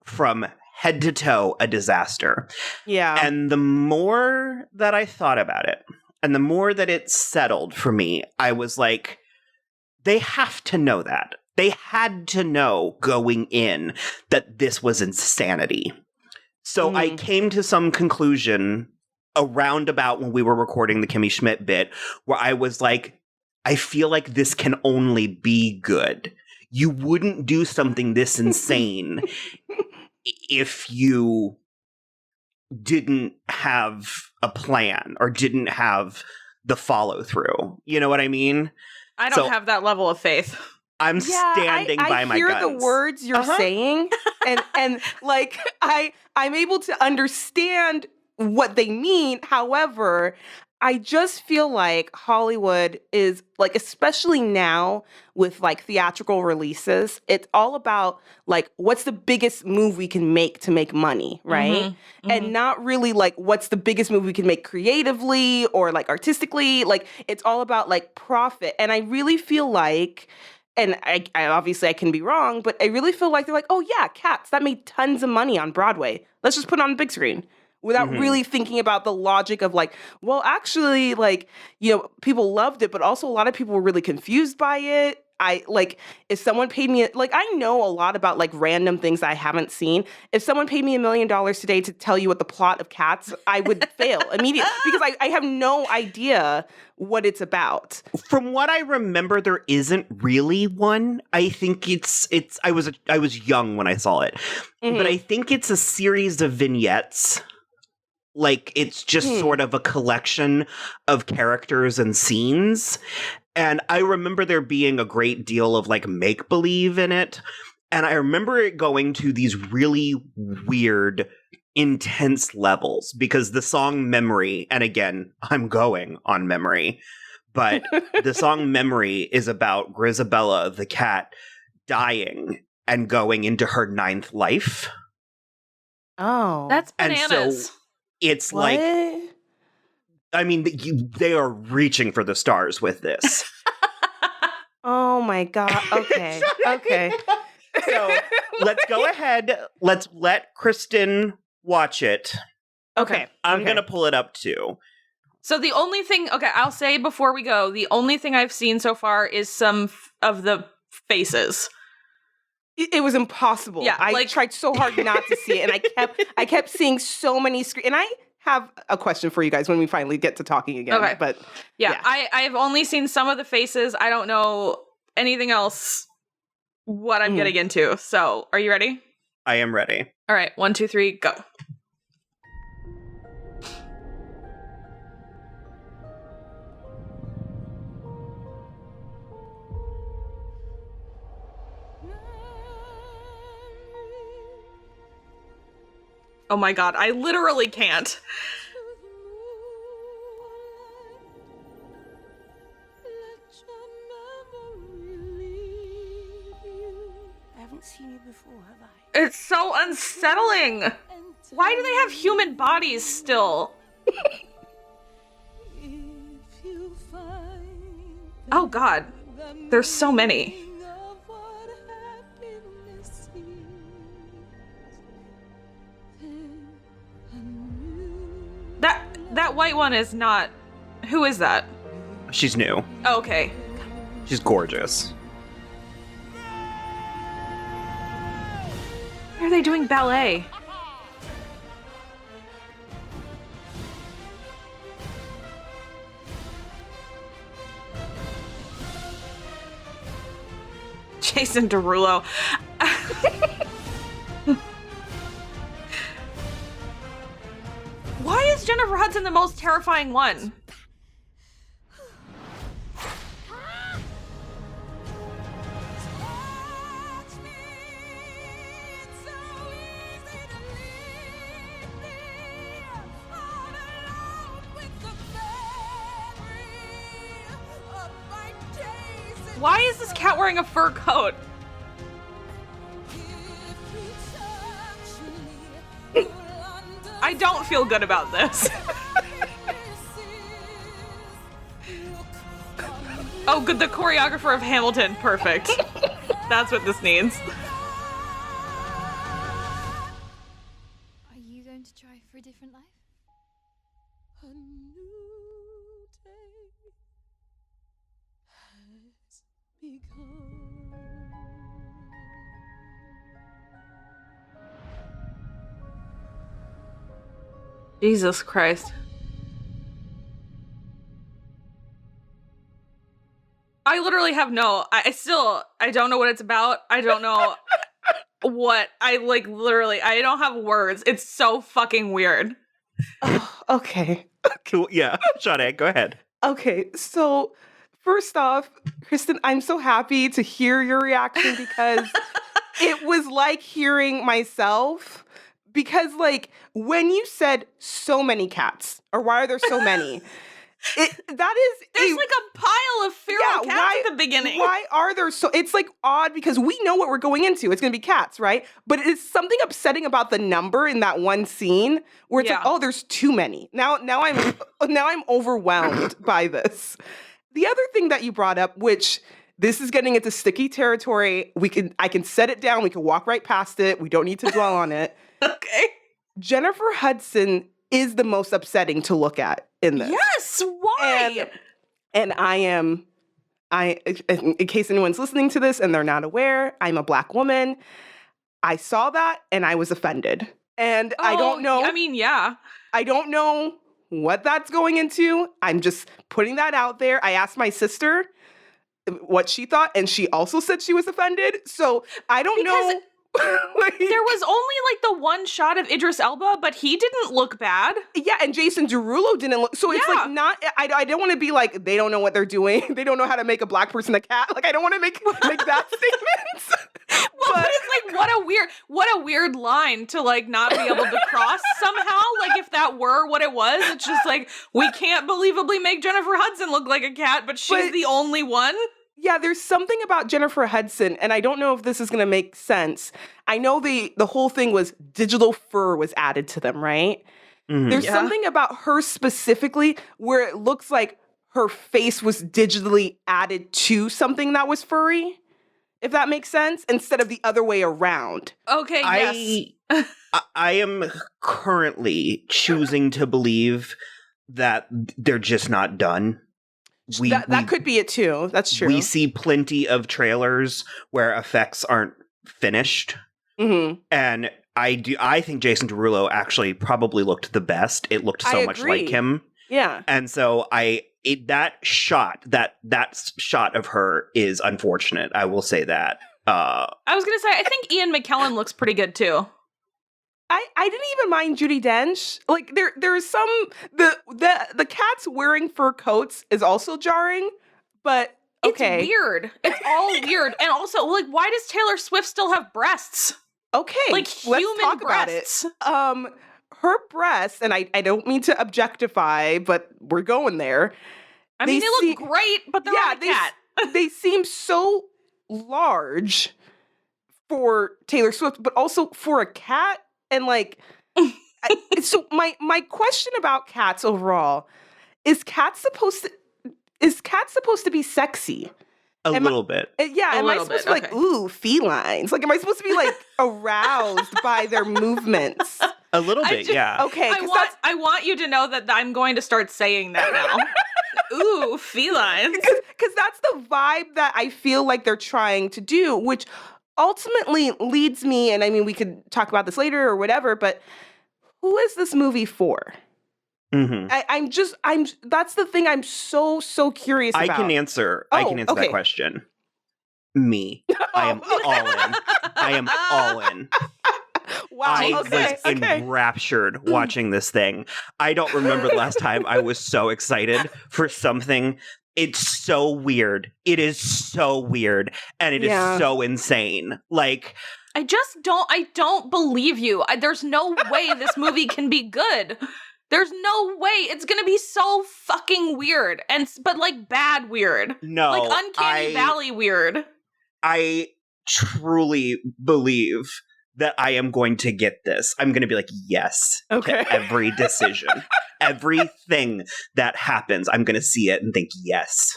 From head to toe, a disaster. Yeah. And the more that I thought about it, and the more that it settled for me, I was like, they have to know that. They had to know going in that this was insanity. So I came to some conclusion around about when we were recording the Kimmy Schmidt bit, where I was like, I feel like this can only be good. You wouldn't do something this insane if you didn't have a plan or didn't have the follow through. You know what I mean? I don't have that level of faith. I'm standing by my guns. I hear the words you're saying, and like I'm able to understand what they mean. However, I just feel like Hollywood is, like, especially now with, like, theatrical releases, it's all about, like, what's the biggest move we can make to make money, right? And not really, like, what's the biggest move we can make creatively or, like, artistically. Like, it's all about, like, profit. And I really feel like, and I obviously I can be wrong, but I really feel like they're like, oh, yeah, Cats, that made tons of money on Broadway. Let's just put it on the big screen. Without really thinking about the logic of like, well, actually, like, you know, people loved it, but also a lot of people were really confused by it. If someone paid me, like, I know a lot about like random things I haven't seen. If someone paid me $1 million today to tell you what the plot of Cats, I would fail immediately because I have no idea what it's about. From what I remember, there isn't really one. I think I was young when I saw it, but I think it's a series of vignettes. Like, it's just sort of a collection of characters and scenes. And I remember there being a great deal of, like, make-believe in it. And I remember it going to these really weird, intense levels. Because the song Memory, and again, I'm going on memory, but the song Memory is about Grisabella, the cat, dying and going into her 9th life. Oh. That's And bananas. so it's what? like, I mean, they are reaching for the stars with this. Oh my God. Okay. Okay. So let's go ahead. Let's let Kristin watch it. Okay. I'm going to pull it up too. So the only thing, okay, I'll say before we go, the only thing I've seen so far is some of the faces. It was impossible. Yeah, I like- tried so hard not to see it, and I kept seeing so many screens. And I have a question for you guys when we finally get to talking again. Okay. But Yeah, I've only seen some of the faces. I don't know anything else what I'm getting into. So, are you ready? I am ready. All right, 1, 2, 3, go. Oh my god, I literally can't. I haven't seen you before, have I? It's so unsettling. Why do they have human bodies still? Oh god, there's so many. That white one is not... Who is that? She's new. Oh, okay. She's gorgeous. Why are they doing ballet? Jason Derulo. Why is Jennifer Hudson the most terrifying one? Why is this cat wearing a fur coat? I don't feel good about this. Oh, good, the choreographer of Hamilton. Perfect. That's what this needs. Are you going to try for a different life? A new day has begun. Jesus Christ. I literally have I don't know what it's about. I don't know what, I don't have words. It's so fucking weird. Oh, okay. Cool. Yeah. Sade, go ahead. Okay. So first off, Kristin, I'm so happy to hear your reaction because it was like hearing myself. Because, like, when you said so many cats, or why are there so many? There's like a pile of feral cats at the beginning. Why are there so? It's like odd because we know what we're going into. It's going to be cats, right? But it's something upsetting about the number in that one scene where it's like, oh, there's too many. Now I'm overwhelmed by this. The other thing that you brought up, which this is getting into sticky territory, I can set it down. We can walk right past it. We don't need to dwell on it. Okay. Jennifer Hudson is the most upsetting to look at in this. Yes, why? And in case anyone's listening to this and they're not aware, I'm a Black woman. I saw that and I was offended. And I don't know. I mean, yeah. I don't know what that's going into. I'm just putting that out there. I asked my sister what she thought, and she also said she was offended. So I don't know. There was only like the one shot of Idris Elba, but he didn't look bad. Yeah, and Jason Derulo didn't look. So it's like not. I don't want to be like they don't know what they're doing. They don't know how to make a Black person a cat. Like I don't want to make that statement. But it's like what a weird line to like not be able to cross somehow. Like if that were what it was, it's just like we can't believably make Jennifer Hudson look like a cat, but she's the only one. Yeah, there's something about Jennifer Hudson, and I don't know if this is going to make sense. I know the whole thing was digital fur was added to them, right? Mhm. There's something about her specifically where it looks like her face was digitally added to something that was furry, if that makes sense, instead of the other way around. Okay, yes. I am currently choosing to believe that they're just not done. That could be it too. That's true. We see plenty of trailers where effects aren't finished. Mm-hmm. And I think Jason Derulo actually probably looked the best. It looked so much like him. Yeah. And so that shot of her is unfortunate. I will say that. I was gonna say I think Ian McKellen looks pretty good too. I didn't even mind Judi Dench. Like there's some the cats wearing fur coats is also jarring, but okay. It's weird. It's all weird. And also, like, why does Taylor Swift still have breasts? Okay, like let's human talk breasts. about it. Her breasts, and I don't mean to objectify, but we're going there. I mean, they look great, but they're on a cat. They seem so large for Taylor Swift, but also for a cat. And like, so my question about cats overall is cats supposed to be sexy? A little bit. Yeah, am I supposed to be like, ooh, felines? Like, am I supposed to be like aroused by their movements? A little bit, yeah. Okay, I want you to know that I'm going to start saying that now. Ooh, felines. Because that's the vibe that I feel like they're trying to do, which ultimately leads me, and I mean, we could talk about this later or whatever, but who is this movie for? Mm-hmm. That's the thing I'm so curious about. I can answer that question. Me. I am all in. I am all in. Wow. I was enraptured watching this thing. I don't remember the last time I was so excited for something. It's so weird. It is so weird. And it is so insane. Like, I don't believe you. There's no way this movie can be good. There's no way. It's going to be so fucking weird. But like bad weird. No. Like uncanny valley weird. I truly believe that I am going to get this. I'm going to be like, yes, to every decision. Everything that happens, I'm going to see it and think, yes.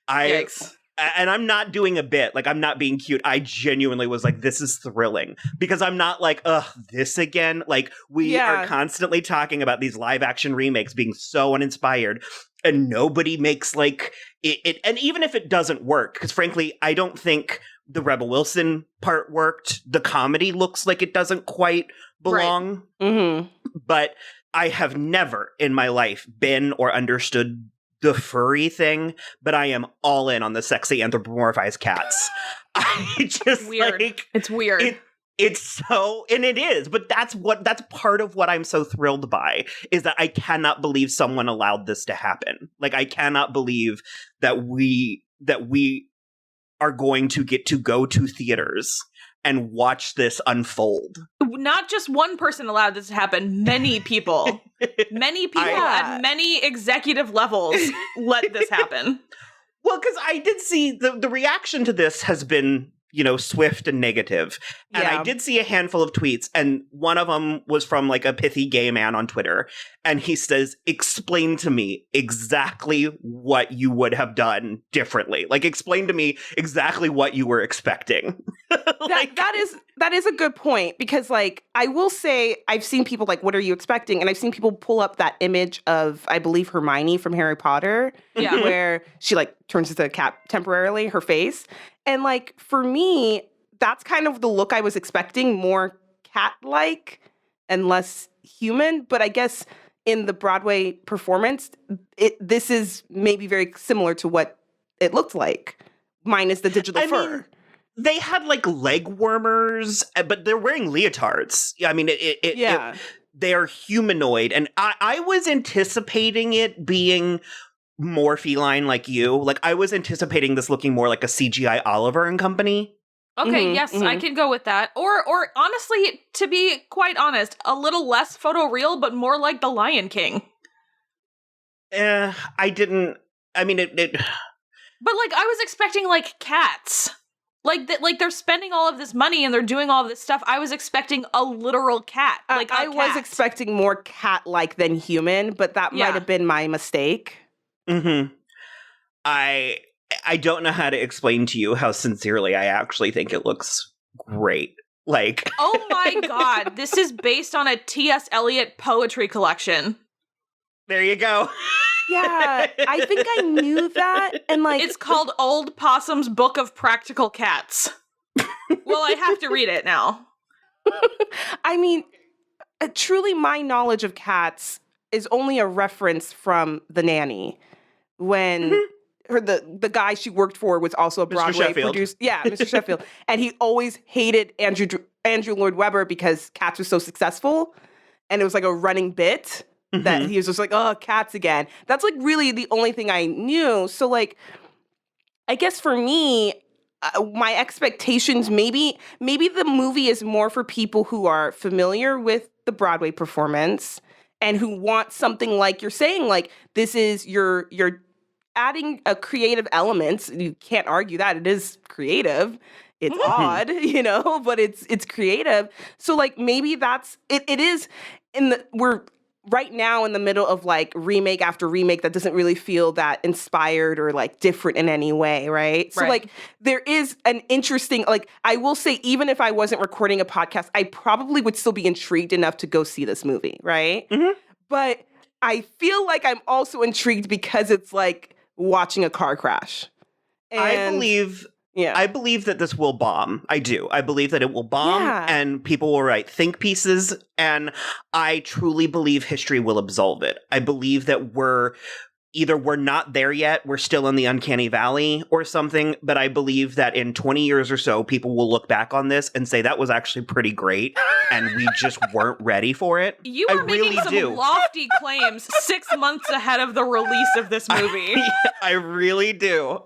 Yikes. And I'm not doing a bit. Like, I'm not being cute. I genuinely was like, this is thrilling. Because I'm not like, ugh, this again? Like, we are constantly talking about these live action remakes being so uninspired. And nobody makes, like, it. And even if it doesn't work, because frankly, I don't think the Rebel Wilson part worked. The comedy looks like it doesn't quite belong. Right. Mm-hmm. But I have never in my life been or understood the furry thing, but I am all in on the sexy anthropomorphized cats. I just weird. Like, it's weird. It's so, and it is, but that's part of what I'm so thrilled by, is that I cannot believe someone allowed this to happen. Like, I cannot believe that we are going to get to go to theaters and watch this unfold. Not just one person allowed this to happen. Many people. Many people at many executive levels let this happen. Well, because I did see the reaction to this has been, swift and negative. And I did see a handful of tweets, and one of them was from like a pithy gay man on Twitter. And he says, explain to me exactly what you would have done differently. Like, explain to me exactly what you were expecting. That is a good point, because like, I will say I've seen people like, what are you expecting? And I've seen people pull up that image of, I believe, Hermione from Harry Potter, where she like turns into a cat temporarily, her face. And like, for me, that's kind of the look I was expecting, more cat-like and less human. But I guess in the Broadway performance, this is maybe very similar to what it looked like, minus the digital fur. Mean, they had like leg warmers, but they're wearing leotards. I mean, they are humanoid. And I was anticipating it being more feline like you. Like, I was anticipating this looking more like a CGI Oliver and Company. Okay, yes, I can go with that. Or honestly, to be quite honest, a little less photoreal, but more like The Lion King. I didn't. I mean, it. But like, I was expecting like cats. Like that, like they're spending all of this money and they're doing all of this stuff. I was expecting a literal cat. Like I was expecting more cat-like than human, but that might have been my mistake. Mm-hmm. I don't know how to explain to you how sincerely I actually think it looks great. Like, oh my god, this is based on a T.S. Eliot poetry collection. There you go. Yeah, I think I knew that, and like it's called Old Possum's Book of Practical Cats. Well, I have to read it now. I mean, truly, my knowledge of cats is only a reference from The Nanny, when the guy she worked for was also a Broadway producer. Yeah, Mr. Sheffield, and he always hated Andrew Lloyd Webber because Cats was so successful, and it was like a running bit. That he was just like, oh, cats again. That's like really the only thing I knew. So like, I guess for me, my expectations, maybe the movie is more for people who are familiar with the Broadway performance and who want something like you're saying, like this is you're adding a creative element. You can't argue that it is creative. It's odd, but it's creative. So like maybe that's it. It is we're right now in the middle of like remake after remake that doesn't really feel that inspired or like different in any way, right? So like there is an interesting, like I will say, even if I wasn't recording a podcast, I probably would still be intrigued enough to go see this movie, right? But I feel like I'm also intrigued because it's like watching a car crash. And I believe that this will bomb. I do. I believe that it will bomb and people will write think pieces, and I truly believe history will absolve it. I believe that we're not there yet, we're still in the uncanny valley or something, but I believe that in 20 years or so, people will look back on this and say that was actually pretty great and we just weren't ready for it. You are making some lofty claims 6 months ahead of the release of this movie. I really do.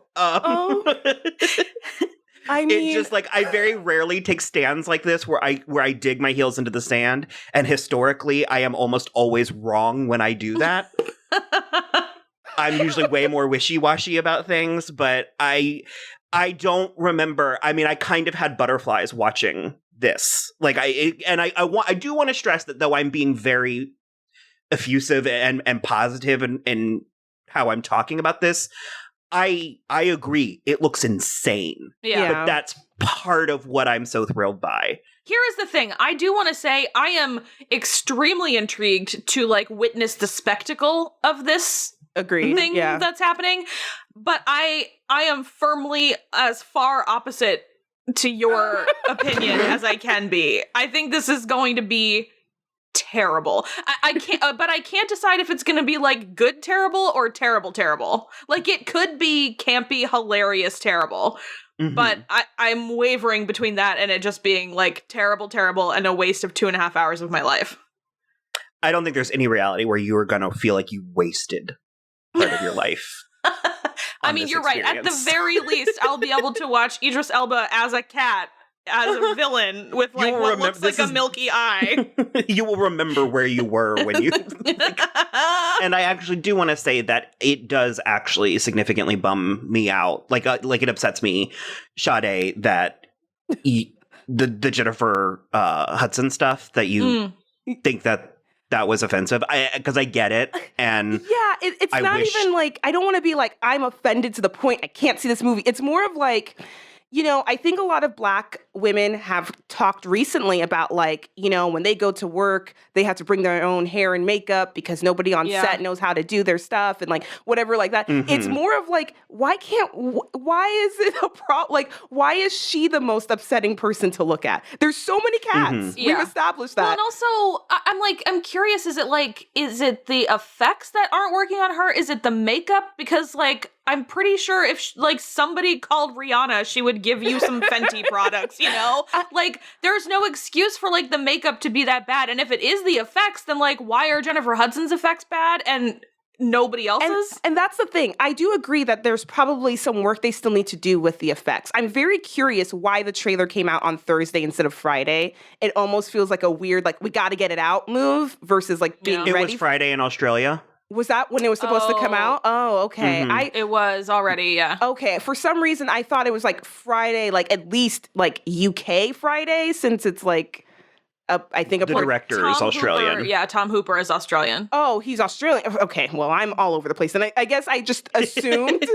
I mean, it's just like I very rarely take stands like this where I dig my heels into the sand, and historically I am almost always wrong when I do that. I'm usually way more wishy-washy about things, but I don't remember. I mean, I kind of had butterflies watching this. Like I do want to stress that though I'm being very effusive and positive in how I'm talking about this, I agree. It looks insane. Yeah. But that's part of what I'm so thrilled by. Here is the thing. I do want to say I am extremely intrigued to like witness the spectacle of this thing that's happening. But I am firmly as far opposite to your opinion as I can be. I think this is going to be terrible. I can't, but I can't decide if it's going to be like good terrible or terrible terrible. Like it could be campy, hilarious, terrible. But I'm wavering between that and it just being like terrible, terrible, and a waste of 2.5 hours of my life. I don't think there's any reality where you are going to feel like you wasted part of your life. I mean, you're right. At the very least, I'll be able to watch Idris Elba as a cat, as a villain with like what looks like a milky eye. You will remember where you were when you and I actually do want to say that it does actually significantly bum me out. Like it upsets me, Sade, that the Jennifer Hudson stuff that you think that was offensive. Because I get it. And it's not even like, I don't want to be like, I'm offended to the point I can't see this movie. It's more of like, I think a lot of Black women have talked recently about like, when they go to work, they have to bring their own hair and makeup because nobody on set knows how to do their stuff and like whatever like that. It's more of like, why is it a problem? Like, why is she the most upsetting person to look at? There's so many cats. We've established that. Well, and also, I'm curious, is it the effects that aren't working on her? Is it the makeup? Because like, I'm pretty sure if like somebody called Rihanna, she would give you some Fenty products, Like there's no excuse for like the makeup to be that bad. And if it is the effects, then like why are Jennifer Hudson's effects bad? And nobody else's. And that's the thing. I do agree that there's probably some work they still need to do with the effects. I'm very curious why the trailer came out on Thursday instead of Friday. It almost feels like a weird, like, we got to get it out move versus like being It ready. was Friday in Australia. Was that when it was supposed to come out? Oh, okay. Mhm. It was already, yeah. Okay, for some reason I thought it was like Friday, like at least like UK Friday, since it's like I think The director is Australian. Tom Hooper is Australian. Oh, he's Australian. Okay, well, I'm all over the place, and I guess I just assumed,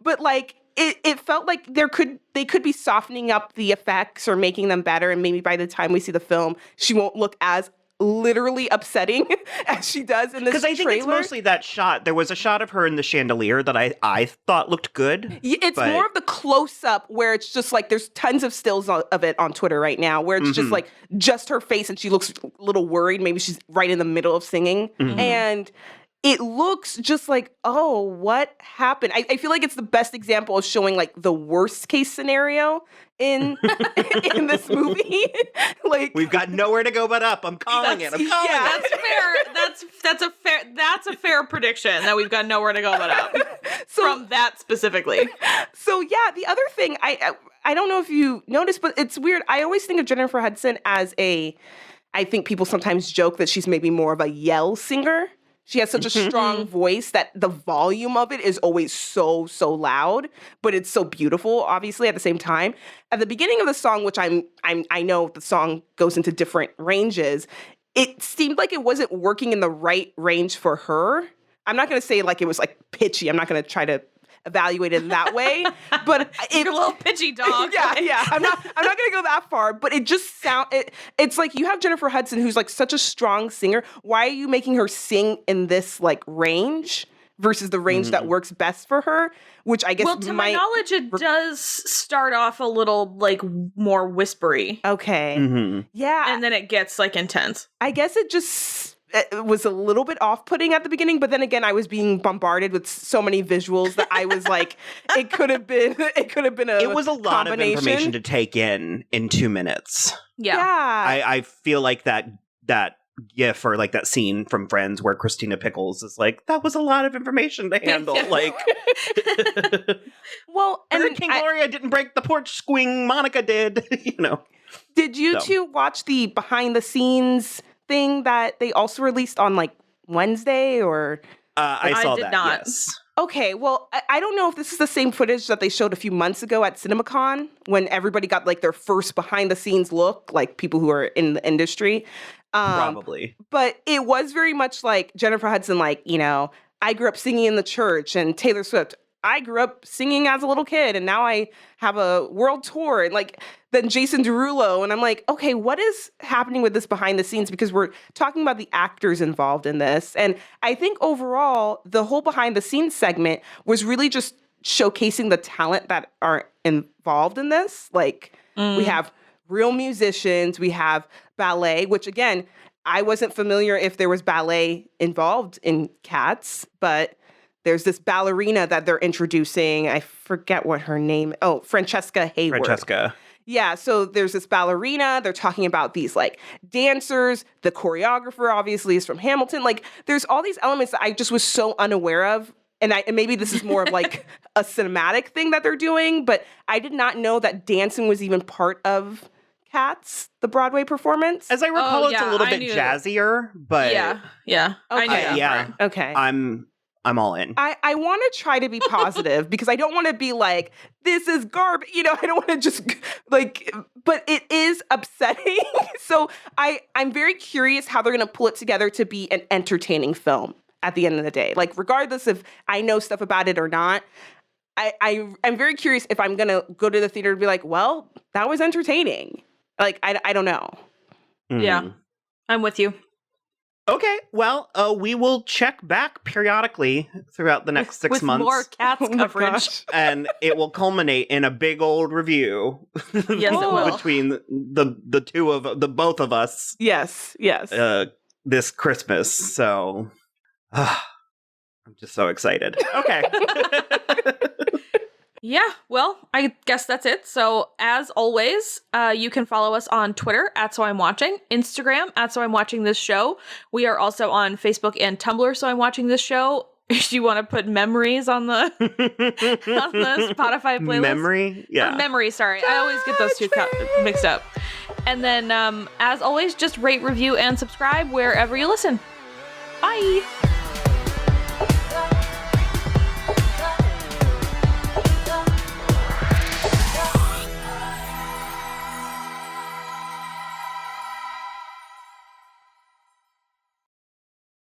but like it felt like they could be softening up the effects or making them better, and maybe by the time we see the film, she won't look as literally upsetting as she does in this Because I think it's mostly that shot. There was a shot of her in the chandelier that I thought looked good. It's more of the close-up where it's just like there's tons of stills of it on Twitter right now where it's just like just her face and she looks a little worried. Maybe she's right in the middle of singing. And it looks just like, oh, what happened? I feel like it's the best example of showing like the worst case scenario in in this movie. Like, we've got nowhere to go but up. I'm calling it. I'm calling it. That's fair. That's a fair prediction that we've got nowhere to go but up. From that specifically. So yeah, the other thing I don't know if you noticed, but it's weird. I always think of Jennifer Hudson as I think people sometimes joke that she's maybe more of a yell singer. She has such a strong voice that the volume of it is always so loud, but it's so beautiful, obviously, at the same time. At the beginning of the song, which I know the song goes into different ranges, it seemed like it wasn't working in the right range for her. I'm not going to say like it was like pitchy. I'm not going to try to evaluate it in that way, but You're a little pitchy dog. yeah. I'm not going to go that far, but it just it's like you have Jennifer Hudson, who's like such a strong singer. Why are you making her sing in this like range versus the range that works best for her? Which I guess, well, to my knowledge, it does start off a little like more whispery. Okay. Yeah. And then it gets like intense. I guess it was a little bit off-putting at the beginning, but then again, I was being bombarded with so many visuals that I was like, it could have been It was a lot of information to take in 2 minutes. Yeah. I feel like that gif or like that scene from Friends where Christina Pickles is like, that was a lot of information to handle. Like, well, and then King Gloria didn't break the porch swing, Monica did, you know. Did you two watch the behind the scenes thing that they also released on like Wednesday or? I saw did that, not. yes. Okay, well, I don't know if this is the same footage that they showed a few months ago at CinemaCon when everybody got like their first behind the scenes look, like people who are in the industry. Probably. But it was very much like Jennifer Hudson, like, you know, I grew up singing in the church, and Taylor Swift, I grew up singing as a little kid, and now I have a world tour. And like, then Jason Derulo, and I'm like, okay, what is happening with this behind the scenes? Because we're talking about the actors involved in this. And I think overall, the whole behind the scenes segment was really just showcasing the talent that are involved in this. Like, we have real musicians, we have ballet, which again, I wasn't familiar if there was ballet involved in Cats, but there's this ballerina that they're introducing. I forget what her name. Oh, Francesca Hayward. Francesca. Yeah, so there's this ballerina. They're talking about these like dancers. The choreographer obviously is from Hamilton. Like, there's all these elements that I just was so unaware of. And maybe this is more of like a cinematic thing that they're doing, but I did not know that dancing was even part of Cats, the Broadway performance. As I recall, it's a little bit knew. jazzier, but Yeah. I knew that. yeah, Okay. I'm all in. I want to try to be positive because I don't want to be like, this is garbage. You know, I don't want to just like, but it is upsetting. So I'm very curious how they're going to pull it together to be an entertaining film at the end of the day. Like, regardless if I know stuff about it or not, I'm very curious if I'm going to go to the theater and be like, well, that was entertaining. Like, I don't know. Yeah. I'm with you. Okay, well, we will check back periodically throughout the next 6 months. With more Cats coverage. Gosh. And it will culminate in a big old review. Yes, it will. Between the both of us. Yes. This Christmas. So I'm just so excited. Okay. Yeah, well, I guess that's it. So, as always, you can follow us on Twitter @SoI'mWatching, Instagram @SoI'mWatchingThisShow. We are also on Facebook and Tumblr, So I'm Watching This Show. If you want to put memories on the on the Spotify playlist. Memory? Yeah. Or memory, sorry. I always get those two mixed up. And then, as always, just rate, review, and subscribe wherever you listen. Bye!